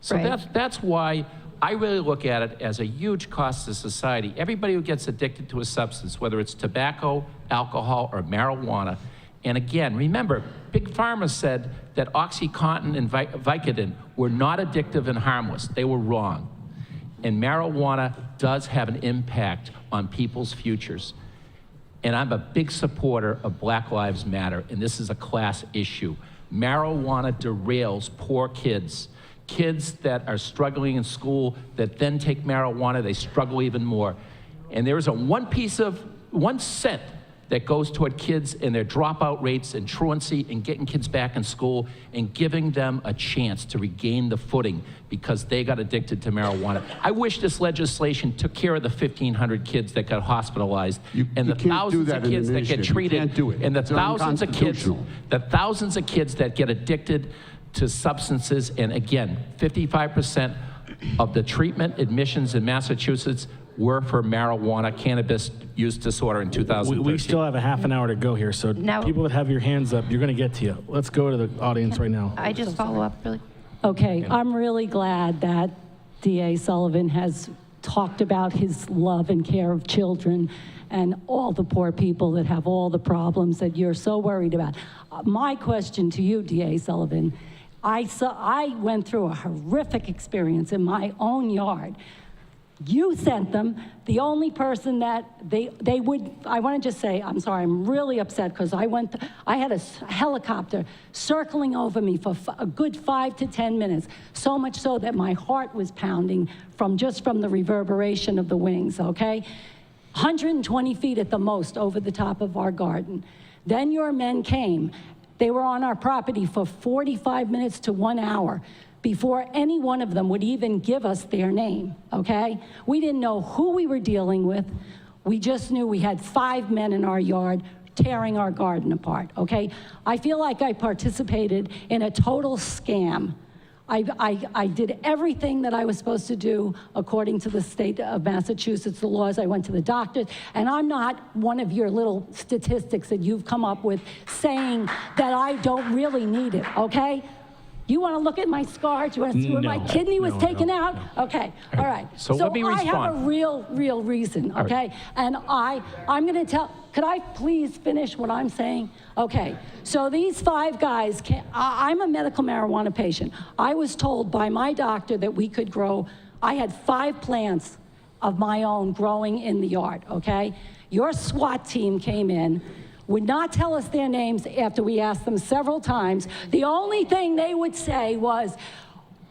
So Right. that's why I really look at it as a huge cost to society. Everybody who gets addicted to a substance, whether it's tobacco, alcohol, or marijuana, and again, remember, Big Pharma said that OxyContin and Vicodin were not addictive and harmless. They were wrong. And marijuana does have an impact on people's futures. And I'm a big supporter of Black Lives Matter, and this is a class issue. Marijuana derails poor kids. Kids that are struggling in school that then take marijuana, they struggle even more. And there is a 1 cent that goes toward kids and their dropout rates and truancy and getting kids back in school and giving them a chance to regain the footing because they got addicted to marijuana. I wish this legislation took care of the 1,500 kids that got hospitalized and the can't do thousands that of in kids an that get initiative. You treated can't do it. and the It's thousands of kids unconstitutional. that get addicted to substances. And again, 55% of the treatment admissions in Massachusetts were for marijuana cannabis use disorder in 2013. We still have a half an hour to go here, so Now- people that have your hands up, you're going to get to you. Let's go to the audience right now. I just follow up really. Okay, I'm really glad that DA Sullivan has talked about his love and care of children and all the poor people that have all the problems that you're so worried about. My question to you, DA Sullivan, I went through a horrific experience in my own yard. You sent them. The only person that they would, I want to just say, I'm sorry, I'm really upset because I had a helicopter circling over me for a good 5 to 10 minutes, so much so that my heart was pounding from the reverberation of the wings, okay? 120 feet at the most over the top of our garden. Then your men came. They were on our property for 45 minutes to 1 hour. Before any one of them would even give us their name, okay? We didn't know who we were dealing with. We just knew we had 5 men in our yard tearing our garden apart, okay? I feel like I participated in a total scam. I did everything that I was supposed to do according to the state of Massachusetts, the laws. I went to the doctors, and I'm not one of your little statistics that you've come up with saying that I don't really need it, okay? You want to look at my scar? Do you want to see where my No. kidney was No, taken no, out? no. Okay, all right. So let me I have a respond. real reason, All right. okay? And I'm going to tell, could I please finish what I'm saying? Okay, so these 5 guys, I'm a medical marijuana patient. I was told by my doctor that we could grow, I had 5 plants of my own growing in the yard, okay? Your SWAT team came in, would not tell us their names after we asked them several times. The only thing they would say was,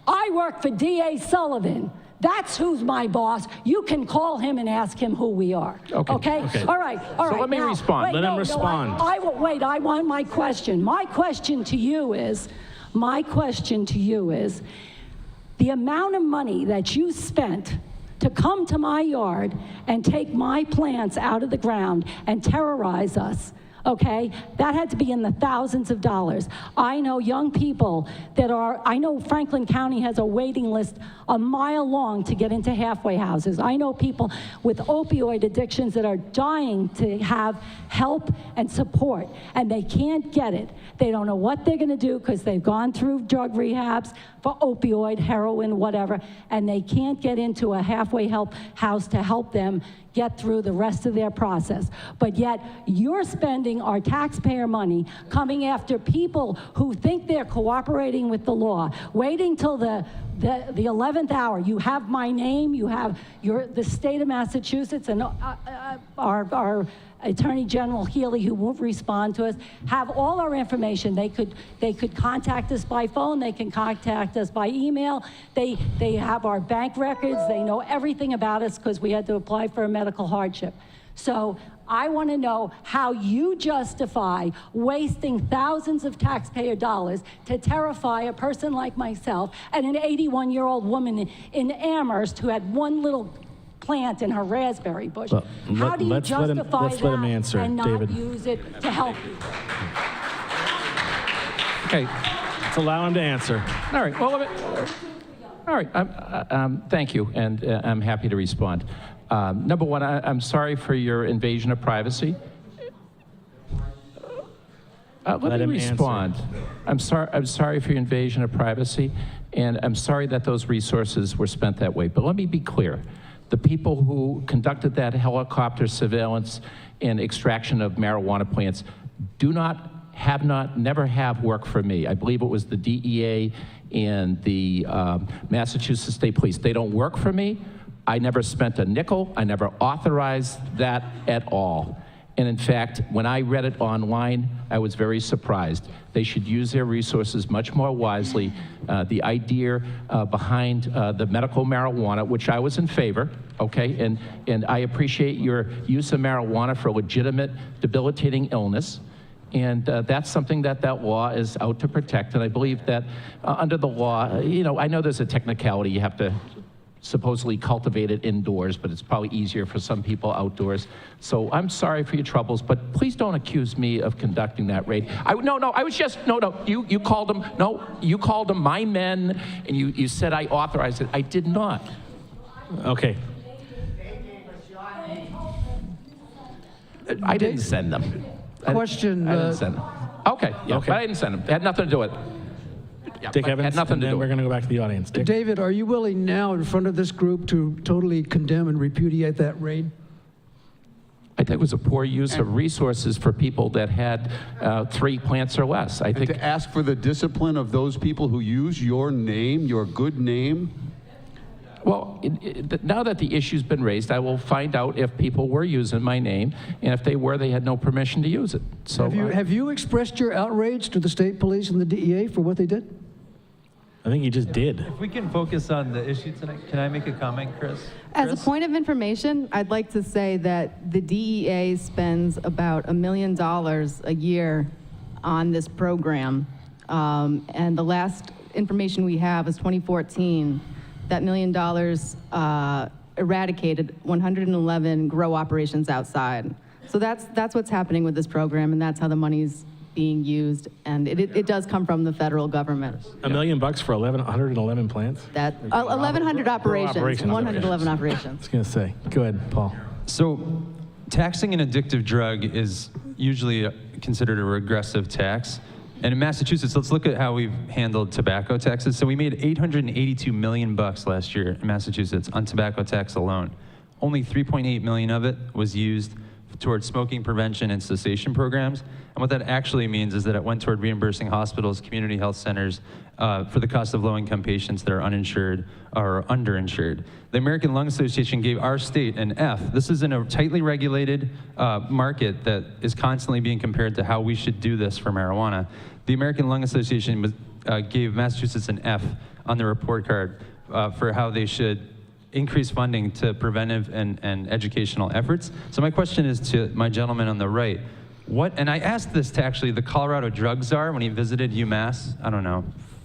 I work for D.A. Sullivan. That's who's my boss. You can call him and ask him who we are. Okay. All right. So let me respond. Let him respond. I want my question. My question to you is, the amount of money that you spent to come to my yard and take my plants out of the ground and terrorize us, okay? That had to be in the thousands of dollars. I know young people I know Franklin County has a waiting list a mile long to get into halfway houses. I know people with opioid addictions that are dying to have help and support, and they can't get it. They don't know what they're gonna do because they've gone through drug rehabs for opioid, heroin, whatever, and they can't get into a halfway house to help them get through the rest of their process. But yet, you're spending our taxpayer money coming after people who think they're cooperating with the law, waiting till the 11th hour. You have my name, you have the state of Massachusetts, and our Attorney General Healy, who won't respond to us, have all our information. They could contact us by phone, they can contact us by email, they have our bank records, they know everything about us because we had to apply for a medical hardship. So I want to know how you justify wasting thousands of taxpayer dollars to terrify a person like myself and an 81-year-old woman in Amherst who had one little plant in her raspberry bush. Well, How do you let's let him- justify let's let him that answer, and not David. use it to help you? Okay. Let's allow him to answer. All right. Well, all right. Thank you, and I'm happy to respond. Number one, I'm sorry for your invasion of privacy. Let Let me him answer. respond. I'm sorry for your invasion of privacy, and I'm sorry that those resources were spent that way. But let me be clear. The people who conducted that helicopter surveillance and extraction of marijuana plants never have worked for me. I believe it was the DEA and the Massachusetts State Police. They don't work for me. I never spent a nickel. I never authorized that at all. And in fact, when I read it online, I was very surprised. They should use their resources much more wisely. The idea behind the medical marijuana, which I was in favor, okay, and I appreciate your use of marijuana for legitimate debilitating illness. And that's something that law is out to protect. And I believe that under the law, I know there's a technicality. You have to supposedly cultivate it indoors, but it's probably easier for some people outdoors. So I'm sorry for your troubles, but please don't accuse me of conducting that raid. You called them my men, and you said I authorized it. I did not. Okay. I didn't send them. Question. I didn't send them. Okay, yeah, Okay. but I didn't send them. It had nothing to do with it. Yeah, Dick but it Evans, had nothing and to then do we're with going to go back to the audience. Dick? David, are you willing now in front of this group to totally condemn and repudiate that raid? I think it was a poor use of resources for people that had 3 plants or less. I And think to ask for the discipline of those people who use your name, your good name. Well, now that the issue's been raised, I will find out if people were using my name, and if they were, they had no permission to use it. So Have you expressed your outrage to the state police and the DEA for what they did? I think he just did. If we can focus on the issue tonight, can I make a comment, Chris? As a point of information, I'd like to say that the DEA spends about $1 million a year on this program. And the last information we have is 2014. That $1 million eradicated 111 grow operations outside. So that's what's happening with this program, and that's how the money's being used, and it does come from the federal government. $1 million for 111 plants? That 1,100 operations, 111 I operations. was going to say. Go ahead, Paul. So taxing an addictive drug is usually considered a regressive tax. And in Massachusetts, let's look at how we've handled tobacco taxes. So we made $882 million last year in Massachusetts on tobacco tax alone. Only 3.8 million of it was used towards smoking prevention and cessation programs. And what that actually means is that it went toward reimbursing hospitals, community health centers for the cost of low-income patients that are uninsured or underinsured. The American Lung Association gave our state an F. This is in a tightly regulated market that is constantly being compared to how we should do this for marijuana. The American Lung Association gave Massachusetts an F on the report card for how they should increase funding to preventive and educational efforts. So my question is to my gentleman on the right, and I asked this to actually the Colorado drug czar when he visited UMass, I don't know,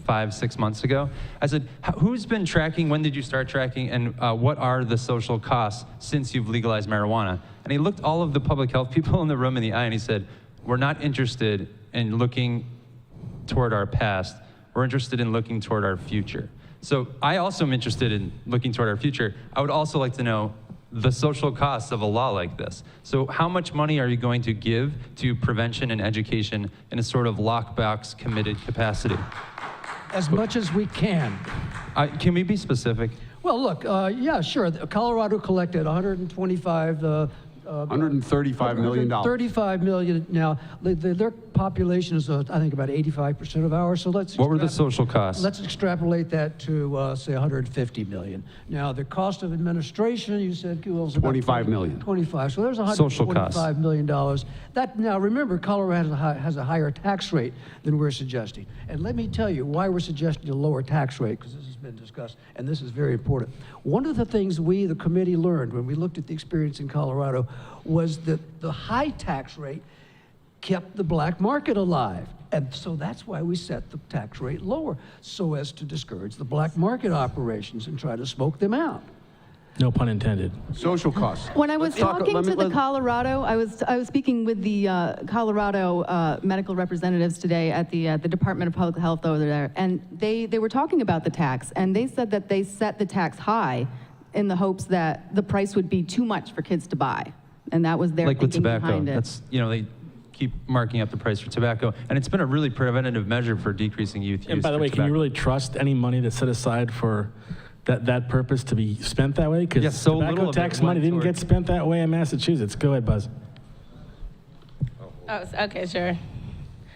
5-6 months ago. I said, who's been tracking, when did you start tracking, and what are the social costs since you've legalized marijuana? And he looked all of the public health people in the room in the eye and he said, we're not interested in looking toward our past, we're interested in looking toward our future. So I also am interested in looking toward our future. I would also like to know the social costs of a law like this. So how much money are you going to give to prevention and education in a sort of lockbox committed capacity? As much as we can. Can we be specific? Well, look, yeah, sure. Colorado collected $135 million. $35 million. Now, their population is, I think, about 85% of ours. So let's. What were the social costs? Let's extrapolate that to, say, 150 million. Now, the cost of administration, you said, was about 25 million. 25. So there's Social costs. $125 million. That, now, remember, Colorado has a higher tax rate than we're suggesting. And let me tell you why we're suggesting a lower tax rate, because this has been discussed, and this is very important. One of the things we, the committee, learned when we looked at the experience in Colorado was that the high tax rate kept the black market alive. And so that's why we set the tax rate lower, so as to discourage the black market operations and try to smoke them out. No pun intended. Social costs. When I was talking to the Colorado, I was speaking with the Colorado medical representatives today at the Department of Public Health over there, and they were talking about the tax, and they said that they set the tax high in the hopes that the price would be too much for kids to buy, and that was their like with thinking tobacco. behind it. That's, they keep marking up the price for tobacco, and it's been a really preventative measure for decreasing youth use. And by the way, can you really trust any money that's set aside for that purpose to be spent that way? Because so little tobacco of it tax went money didn't toward- get spent that way in Massachusetts. Go ahead, Buzz. Oh, okay, sure.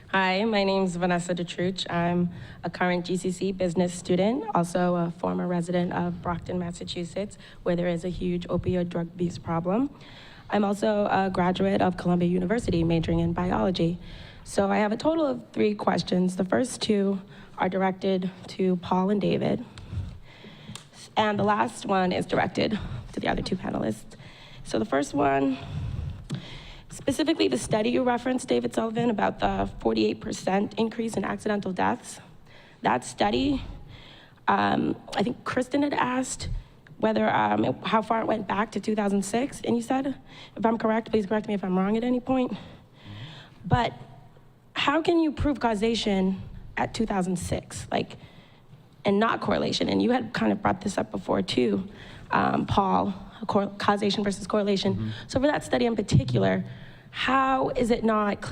Hi, my name's Vanessa DeTruch. I'm a current GCC business student, also a former resident of Brockton, Massachusetts, where there is a huge opioid drug abuse problem. I'm also a graduate of Columbia University, majoring in biology. So I have a total of 3 questions. The first 2 are directed to Paul and David. And the last one is directed to the other 2 panelists. So the first one, specifically the study you referenced, David Sullivan, about the 48% increase in accidental deaths. That study, I think Kristen had asked whether, how far it went back to 2006, and you said, if I'm correct, please correct me if I'm wrong at any point. But how can you prove causation at 2006? And not correlation, and you had kind of brought this up before too, Paul, causation versus correlation. So for that study in particular, how is it not,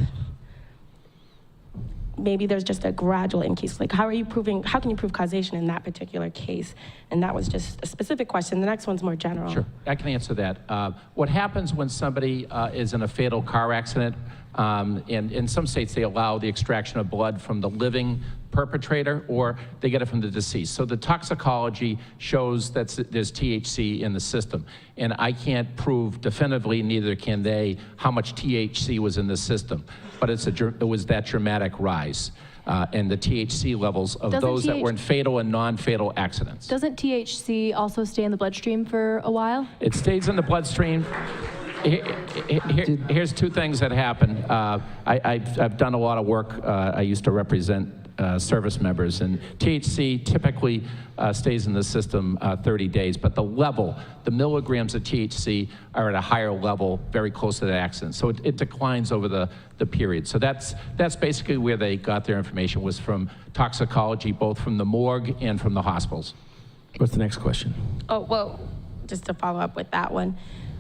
maybe there's just a gradual increase, how can you prove causation in that particular case? And that was just a specific question. The next one's more general. Sure, I can answer that. What happens when somebody is in a fatal car accident, and in some states they allow the extraction of blood from the living perpetrator, or they get it from the deceased. So the toxicology shows that there's THC in the system. And I can't prove definitively, neither can they, how much THC was in the system. But it was that dramatic rise in the THC levels of those that were in fatal and non-fatal accidents. Doesn't THC also stay in the bloodstream for a while? It stays in the bloodstream. Here's 2 things that happen. I've done a lot of work. I used to represent service members, and THC typically stays in the system 30 days, but the milligrams of THC are at a higher level very close to the accident. So it declines over the period. So that's basically where they got their information, was from toxicology, both from the morgue and from the hospitals. What's the next question? Oh, well, just to follow up with that one.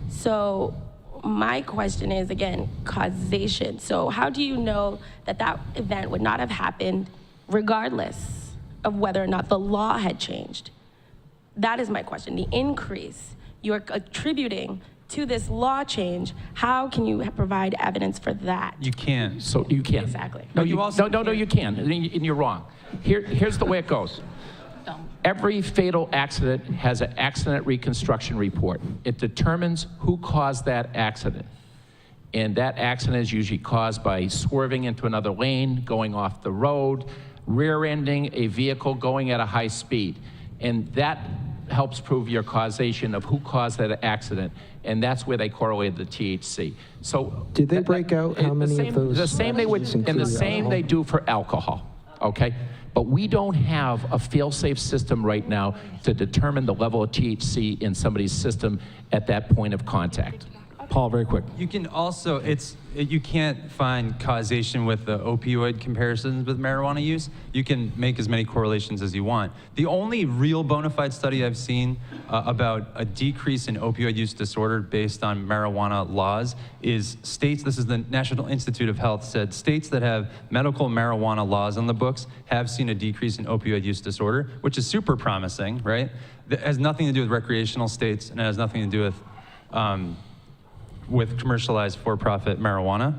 So my question is, again, causation. So how do you know that that event would not have happened regardless of whether or not the law had changed? That is my question. The increase you're attributing to this law change, how can you provide evidence for that? You can't. So you can't. Exactly. No, you also no, you can, and you're wrong. Here's the way it goes. Every fatal accident has an accident reconstruction report. It determines who caused that accident. And that accident is usually caused by swerving into another lane, going off the road, rear-ending a vehicle going at a high speed. And that helps prove your causation of who caused that accident. And that's where they correlated the THC. So Did they break out how many of those? the same they would, and the same they do for alcohol, okay? But we don't have a fail-safe system right now to determine the level of THC in somebody's system at that point of contact. Paul, very quick. You can also, you can't find causation with the opioid comparisons with marijuana use. You can make as many correlations as you want. The only real bona fide study I've seen about a decrease in opioid use disorder based on marijuana laws is states, this is the National Institute of Health, said states that have medical marijuana laws on the books have seen a decrease in opioid use disorder, which is super promising, right? That has nothing to do with recreational states, and it has nothing to do with commercialized for-profit marijuana.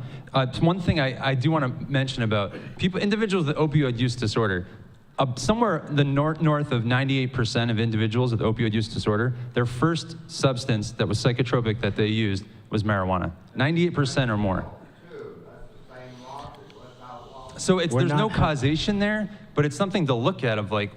One thing I do want to mention about individuals with opioid use disorder, somewhere north of 98% of individuals with opioid use disorder, their first substance that was psychotropic that they used was marijuana. 98% or more. So there's no causation there, but it's something to look at of like,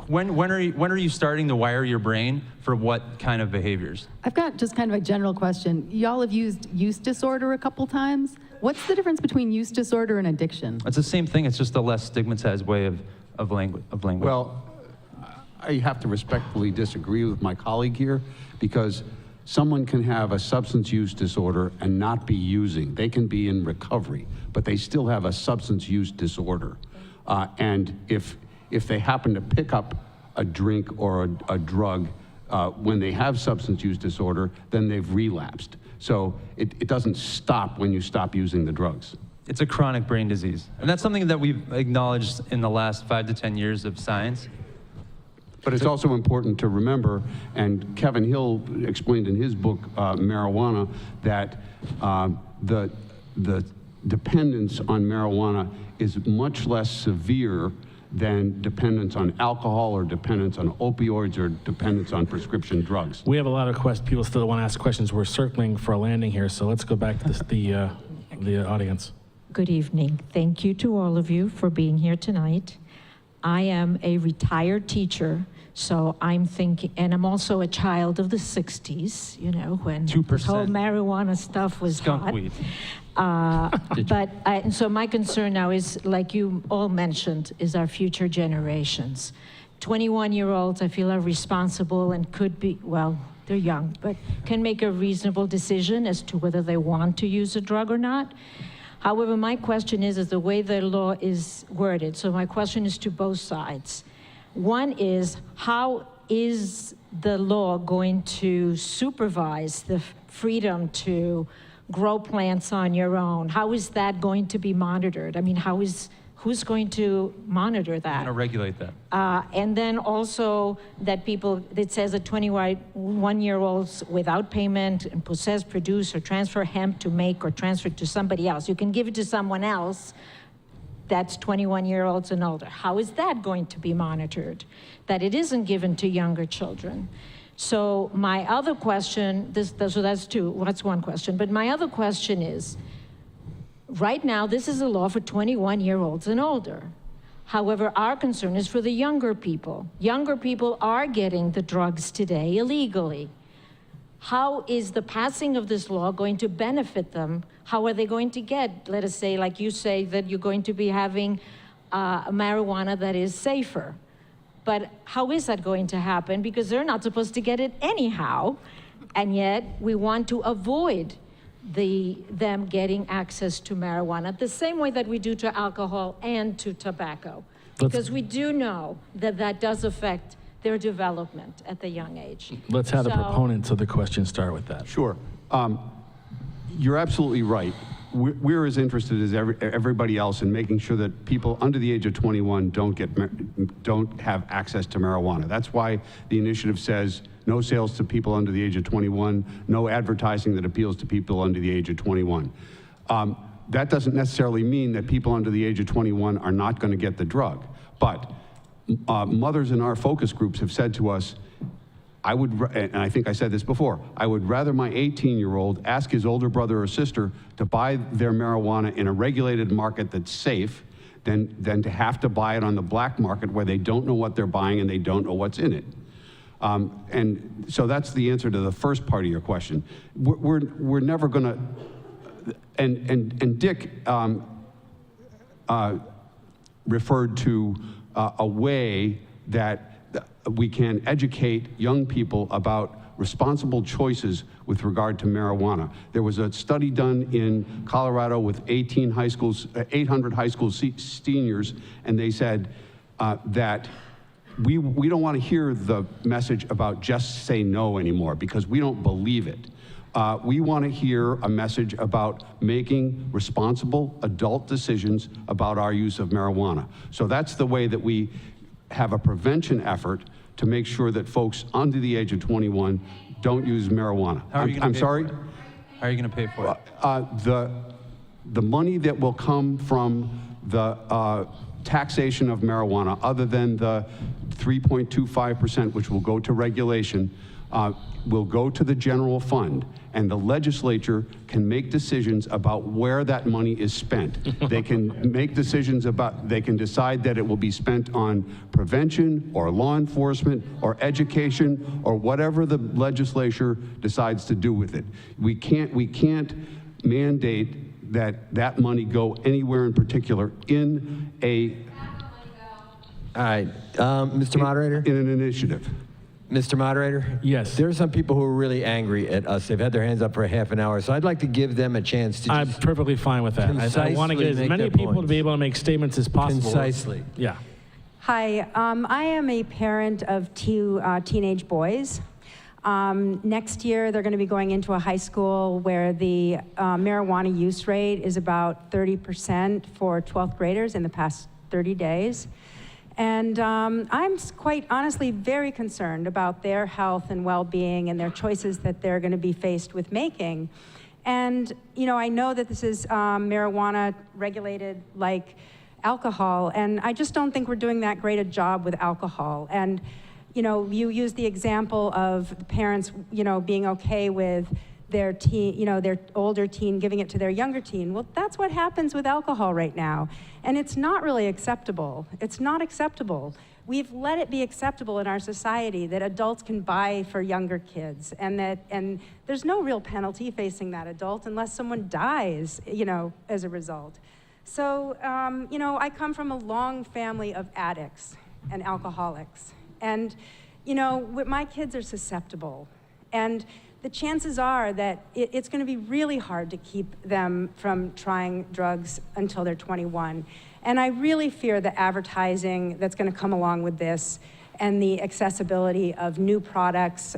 when are you starting to wire your brain for what kind of behaviors? I've got just kind of a general question. Y'all have used use disorder a couple times. What's the difference between use disorder and addiction? It's the same thing. It's just a less stigmatized way of language. Well, I have to respectfully disagree with my colleague here, because someone can have a substance use disorder and not be using. They can be in recovery, but they still have a substance use disorder. And if they happen to pick up a drink or a drug when they have substance use disorder, then they've relapsed. So it doesn't stop when you stop using the drugs. It's a chronic brain disease. And that's something that we've acknowledged in the last 5 to 10 years of science. But it's also important to remember, and Kevin Hill explained in his book, Marijuana, that the dependence on marijuana is much less severe than dependence on alcohol or dependence on opioids or dependence on prescription drugs. We have a lot of people still want to ask questions. We're circling for a landing here, so let's go back to the audience. Good evening. Thank you to all of you for being here tonight. I am a retired teacher, so I'm thinking, and I'm also a child of the 60s, you know, when the whole marijuana stuff was skunk hot. weed. And so my concern now is, like you all mentioned, is our future generations. 21-year-olds, I feel, are responsible and could be, well, they're young, but can make a reasonable decision as to whether they want to use a drug or not. However, my question is the way the law is worded. So my question is to both sides. One is, how is the law going to supervise the freedom to grow plants on your own? How is that going to be monitored? I mean, who's going to monitor that? How to regulate that? And then also that it says that 21-year-olds without payment and possess, produce, or transfer hemp to make or transfer it to somebody else. You can give it to someone else that's 21-year-olds and older. How is that going to be monitored? That it isn't given to younger children. So my other question, so that's two, that's one question, but my other question is, right now, this is a law for 21-year-olds and older. However, our concern is for the younger people. Younger people are getting the drugs today illegally. How is the passing of this law going to benefit them? How are they going to get, let us say, like you say, that you're going to be having marijuana that is safer? But how is that going to happen? Because they're not supposed to get it anyhow, and yet we want to avoid them getting access to marijuana the same way that we do to alcohol and to tobacco. Because we do know that that does affect their development at the young age. Let's have the proponents of the question start with that. Sure. You're absolutely right. We're as interested as everybody else in making sure that people under the age of 21 don't have access to marijuana. That's why the initiative says no sales to people under the age of 21, no advertising that appeals to people under the age of 21. That doesn't necessarily mean that people under the age of 21 are not going to get the drug. But mothers in our focus groups have said to us, and I think I said this before, I would rather my 18-year-old ask his older brother or sister to buy their marijuana in a regulated market that's safe than to have to buy it on the black market where they don't know what they're buying and they don't know what's in it. And so that's the answer to the first part of your question. We're never going to, and Dick referred to a way that we can educate young people about responsible choices with regard to marijuana. There was a study done in Colorado with 800 high school seniors, and they said that we don't want to hear the message about just say no anymore because we don't believe it. We want to hear a message about making responsible adult decisions about our use of marijuana. So that's the way that we have a prevention effort to make sure that folks under the age of 21 don't use marijuana. I'm sorry? How are you going to pay for it? The money that will come from the taxation of marijuana, other than the 3.25%, which will go to regulation, will go to the general fund, and the legislature can make decisions about where that money is spent. They can make decisions about, they can decide that it will be spent on prevention or law enforcement or education or whatever the legislature decides to do with it. We can't mandate that money go anywhere in particular in a... All right, Mr. Moderator? In an initiative. Mr. Moderator? Yes. There are some people who are really angry at us. They've had their hands up for a half an hour, so I'd like to give them a chance to I'm perfectly fine with that. I want to get as many people to be able to make statements as possible. Concisely. Yeah. Hi, I am a parent of two teenage boys. Next year, they're going to be going into a high school where the marijuana use rate is about 30% for 12th graders in the past 30 days. And I'm quite honestly very concerned about their health and well-being and their choices that they're going to be faced with making. And, you know, I know that this is marijuana regulated like alcohol, and I just don't think we're doing that great a job with alcohol. And, you know, you use the example of the parents, you know, being okay with their teen, you know, their older teen giving it to their younger teen. Well, that's what happens with alcohol right now. And it's not really acceptable. It's not acceptable. We've let it be acceptable in our society that adults can buy for younger kids, and there's no real penalty facing that adult unless someone dies, you know, as a result. So, you know, I come from a long family of addicts and alcoholics. And, you know, my kids are susceptible. And the chances are that it's going to be really hard to keep them from trying drugs until they're 21. And I really fear the advertising that's going to come along with this and the accessibility of new products.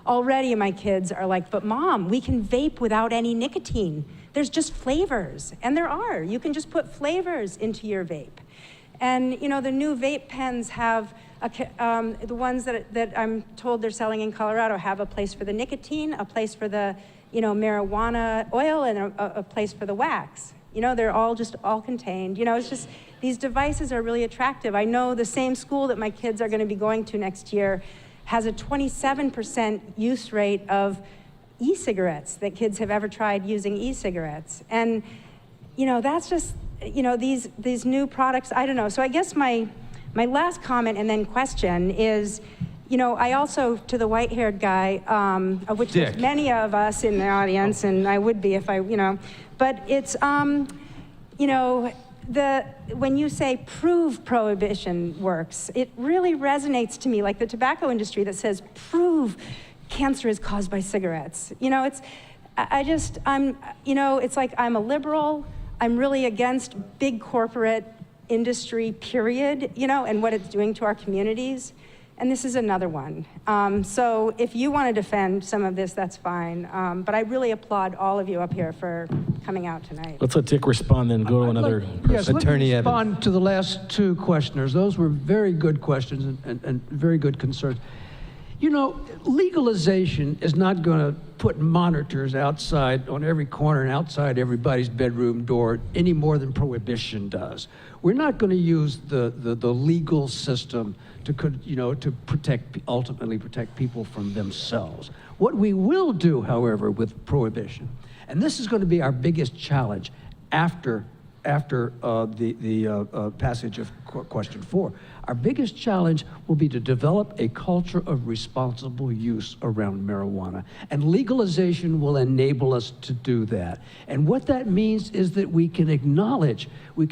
Already my kids are like, but Mom, we can vape without any nicotine. There's just flavors. And there are. You can just put flavors into your vape. And, you know, the new vape pens have the ones that I'm told they're selling in Colorado have a place for the nicotine, a place for the, you know, marijuana oil, and a place for the wax. You know, they're all contained. You know, it's just, these devices are really attractive. I know the same school that my kids are going to be going to next year has a 27% use rate of e-cigarettes, that kids have ever tried using e-cigarettes. And, you know, that's just, you know, these new products, I don't know. So I guess my last comment and then question is, you know, I also, to the white-haired guy, of which there's many of us in the audience, and I would be if I, you know, but it's, you know, when you say prove prohibition works, it really resonates to me like the tobacco industry that says prove cancer is caused by cigarettes. You know, it's, you know, it's like I'm a liberal, I'm really against big corporate industry, period, you know, and what it's doing to our communities. And this is another one. So if you want to defend some of this, that's fine. But I really applaud all of you up here for coming out tonight. Let's let Dick respond, then go to another Yes, person. let me respond to the last two questioners. Those were very good questions and very good concerns. You know, legalization is not going to put monitors outside on every corner and outside everybody's bedroom door any more than prohibition does. We're not going to use the legal system to ultimately protect people from themselves. What we will do, however, with prohibition, and this is going to be our biggest challenge after the passage of question 4. Our biggest challenge will be to develop a culture of responsible use around marijuana, and legalization will enable us to do that. And what that means is that we can acknowledge that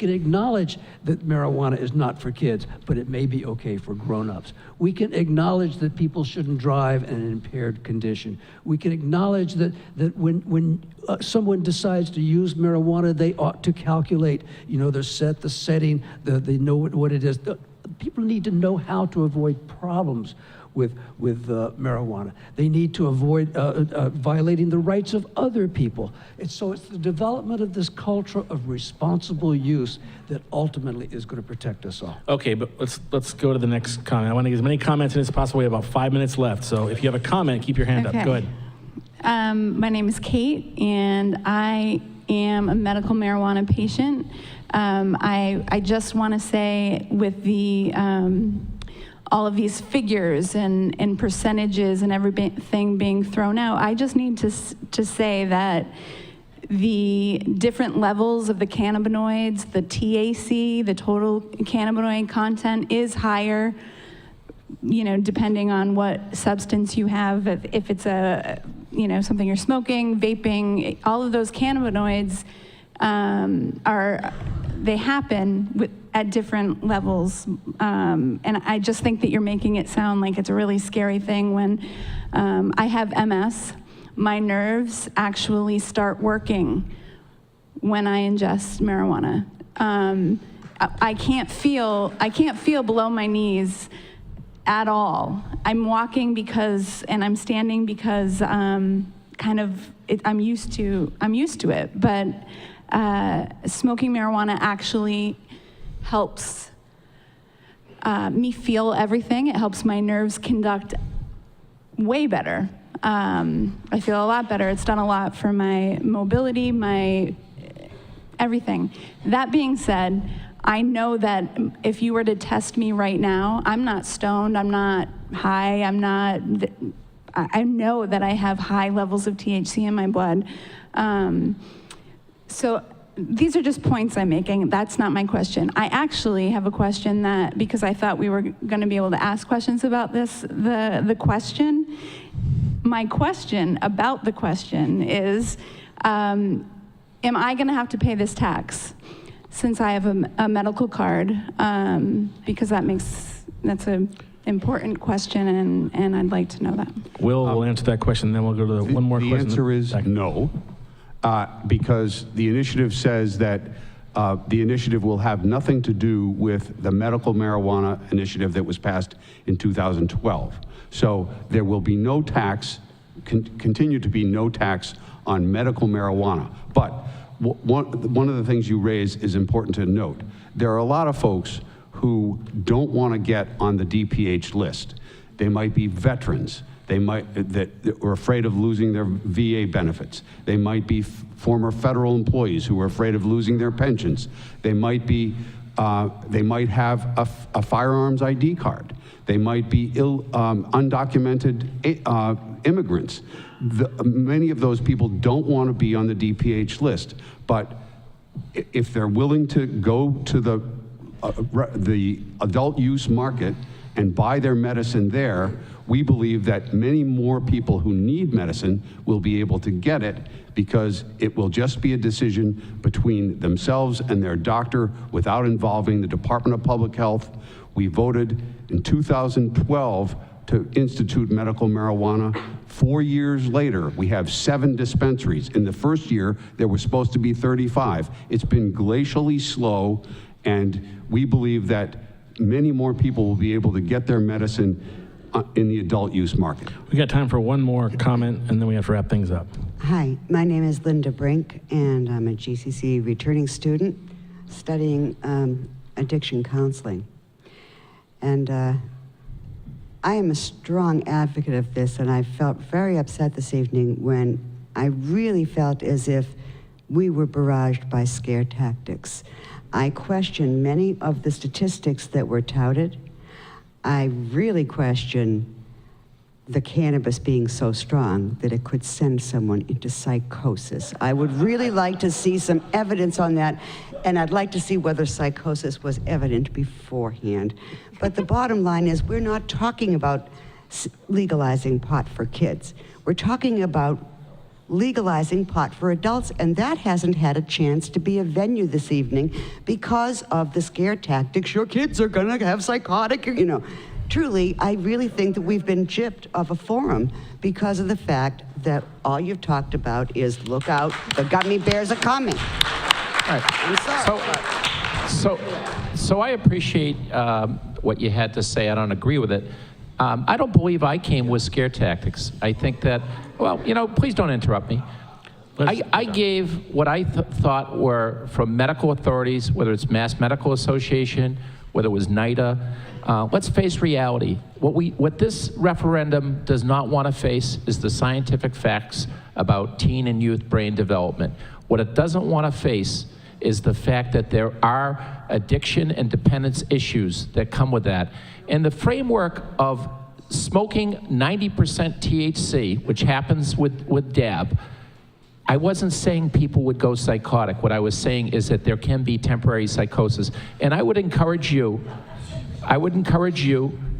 marijuana is not for kids, but it may be okay for grown-ups. We can acknowledge that people shouldn't drive in an impaired condition. We can acknowledge that when someone decides to use marijuana, they ought to calculate, the setting, they know what it is. People need to know how to avoid problems with marijuana. They need to avoid violating the rights of other people. It's the development of this culture of responsible use that ultimately is going to protect us all. Okay, but let's go to the next comment. I want to get as many comments in as possible. We have about 5 minutes left, so if you have a comment, keep your hand up. Go ahead. My name is Kate, and I am a medical marijuana patient. I just want to say, with the all of these figures and percentages and everything being thrown out, I just need to say that the different levels of the cannabinoids, the THC, the total cannabinoid content is higher, depending on what substance you have. If it's something you're smoking, vaping, all of those cannabinoids they happen at different levels. And I just think that you're making it sound like it's a really scary thing when I have MS. My nerves actually start working when I ingest marijuana. I can't feel below my knees at all. I'm walking and I'm standing because I'm used to it. But smoking marijuana actually helps me feel everything. It helps my nerves conduct way better. I feel a lot better. It's done a lot for my mobility, my everything. That being said, I know that if you were to test me right now, I'm not stoned, I'm not high, I know that I have high levels of THC in my blood. So these are just points I'm making. That's not my question. I actually have a question because I thought we were going to be able to ask questions about this, the question. My question about the question is, am I going to have to pay this tax since I have a medical card? Because that's an important question, and I'd like to know that. We'll answer that question, then we'll go to one more question. The answer is no. Because the initiative says that the initiative will have nothing to do with the medical marijuana initiative that was passed in 2012. So there will be no tax, continue to be no tax on medical marijuana. But one of the things you raise is important to note. There are a lot of folks who don't want to get on the DPH list. They might be veterans. That are afraid of losing their VA benefits. They might be former federal employees who are afraid of losing their pensions. They might have a firearms ID card. They might be undocumented immigrants. Many of those people don't want to be on the DPH list, but if they're willing to go to the adult use market and buy their medicine there, we believe that many more people who need medicine will be able to get it, because it will just be a decision between themselves and their doctor without involving the Department of Public Health. We voted in 2012 to institute medical marijuana. 4 years later, we have 7 dispensaries. In the first year, there were supposed to be 35. It's been glacially slow, and we believe that many more people will be able to get their medicine in the adult use market. We got time for one more comment, and then we have to wrap things up. Hi, my name is Linda Brink, and I'm a GCC returning student studying addiction counseling. And I am a strong advocate of this, and I felt very upset this evening when I really felt as if we were barraged by scare tactics. I question many of the statistics that were touted. I really question the cannabis being so strong that it could send someone into psychosis. I would really like to see some evidence on that, and I'd like to see whether psychosis was evident beforehand. But the bottom line is we're not talking about legalizing pot for kids. We're talking about legalizing pot for adults, and that hasn't had a chance to be a venue this evening because of the scare tactics. Your kids are gonna have psychotic, you know. Truly, I really think that we've been gypped of a forum because of the fact that all you've talked about is look out, the gummy bears are coming. All right. I'm sorry. So I appreciate what you had to say. I don't agree with it. I don't believe I came with scare tactics. I think that, well, you know, please don't interrupt me. I gave what I thought were from medical authorities, whether it's Mass Medical Association, whether it was NIDA. Let's face reality. What this referendum does not want to face is the scientific facts about teen and youth brain development. What it doesn't want to face is the fact that there are addiction and dependence issues that come with that. And the framework of smoking 90% THC, which happens with dab, I wasn't saying people would go psychotic. What I was saying is that there can be temporary psychosis. And I would encourage you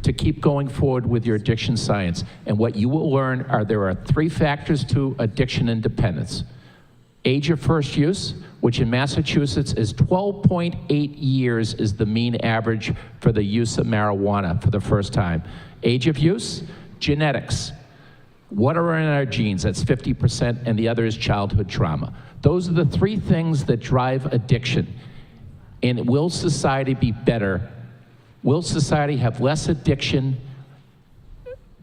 to keep going forward with your addiction science. And what you will learn are there are 3 factors to addiction and dependence. Age of first use, which in Massachusetts is 12.8 years is the mean average for the use of marijuana for the first time. Age of use, genetics. What are in our genes? That's 50%, and the other is childhood trauma. Those are the 3 things that drive addiction. And will society be better? Will society have less addiction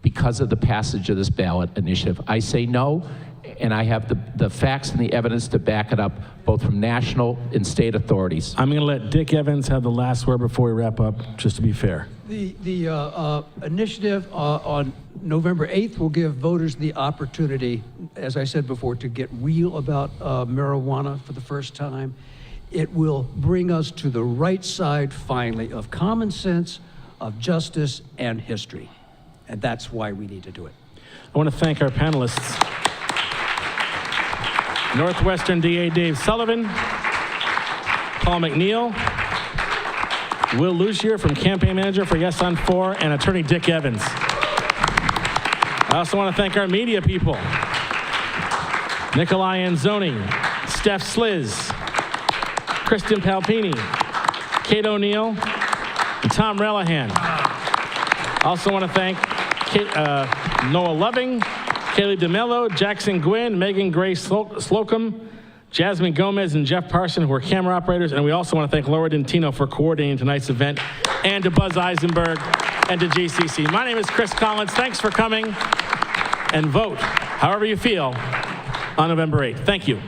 because of the passage of this ballot initiative? I say no, and I have the facts and the evidence to back it up, both from national and state authorities. I'm going to let Dick Evans have the last word before we wrap up, just to be fair. The initiative on November 8th will give voters the opportunity, as I said before, to get real about marijuana for the first time. It will bring us to the right side, finally, of common sense, of justice, and history. And that's why we need to do it. I want to thank our panelists. Northwestern DA Dave Sullivan, Paul McNeil, Will Lucier from Campaign Manager for Yes on 4, and Attorney Dick Evans. I also want to thank our media people. Nikolai Anzoni, Steph Sliz, Kristen Palpini, Kate O'Neill, and Tom Relihan. I also want to thank Noah Loving, Kaylee DeMello, Jackson Gwynn, Megan Grace Slocum, Jasmine Gomez, and Jeff Parson, who are camera operators. And we also want to thank Laura Dentino for coordinating tonight's event, and to Buzz Eisenberg and to GCC. My name is Chris Collins. Thanks for coming, and vote however you feel on November 8th. Thank you.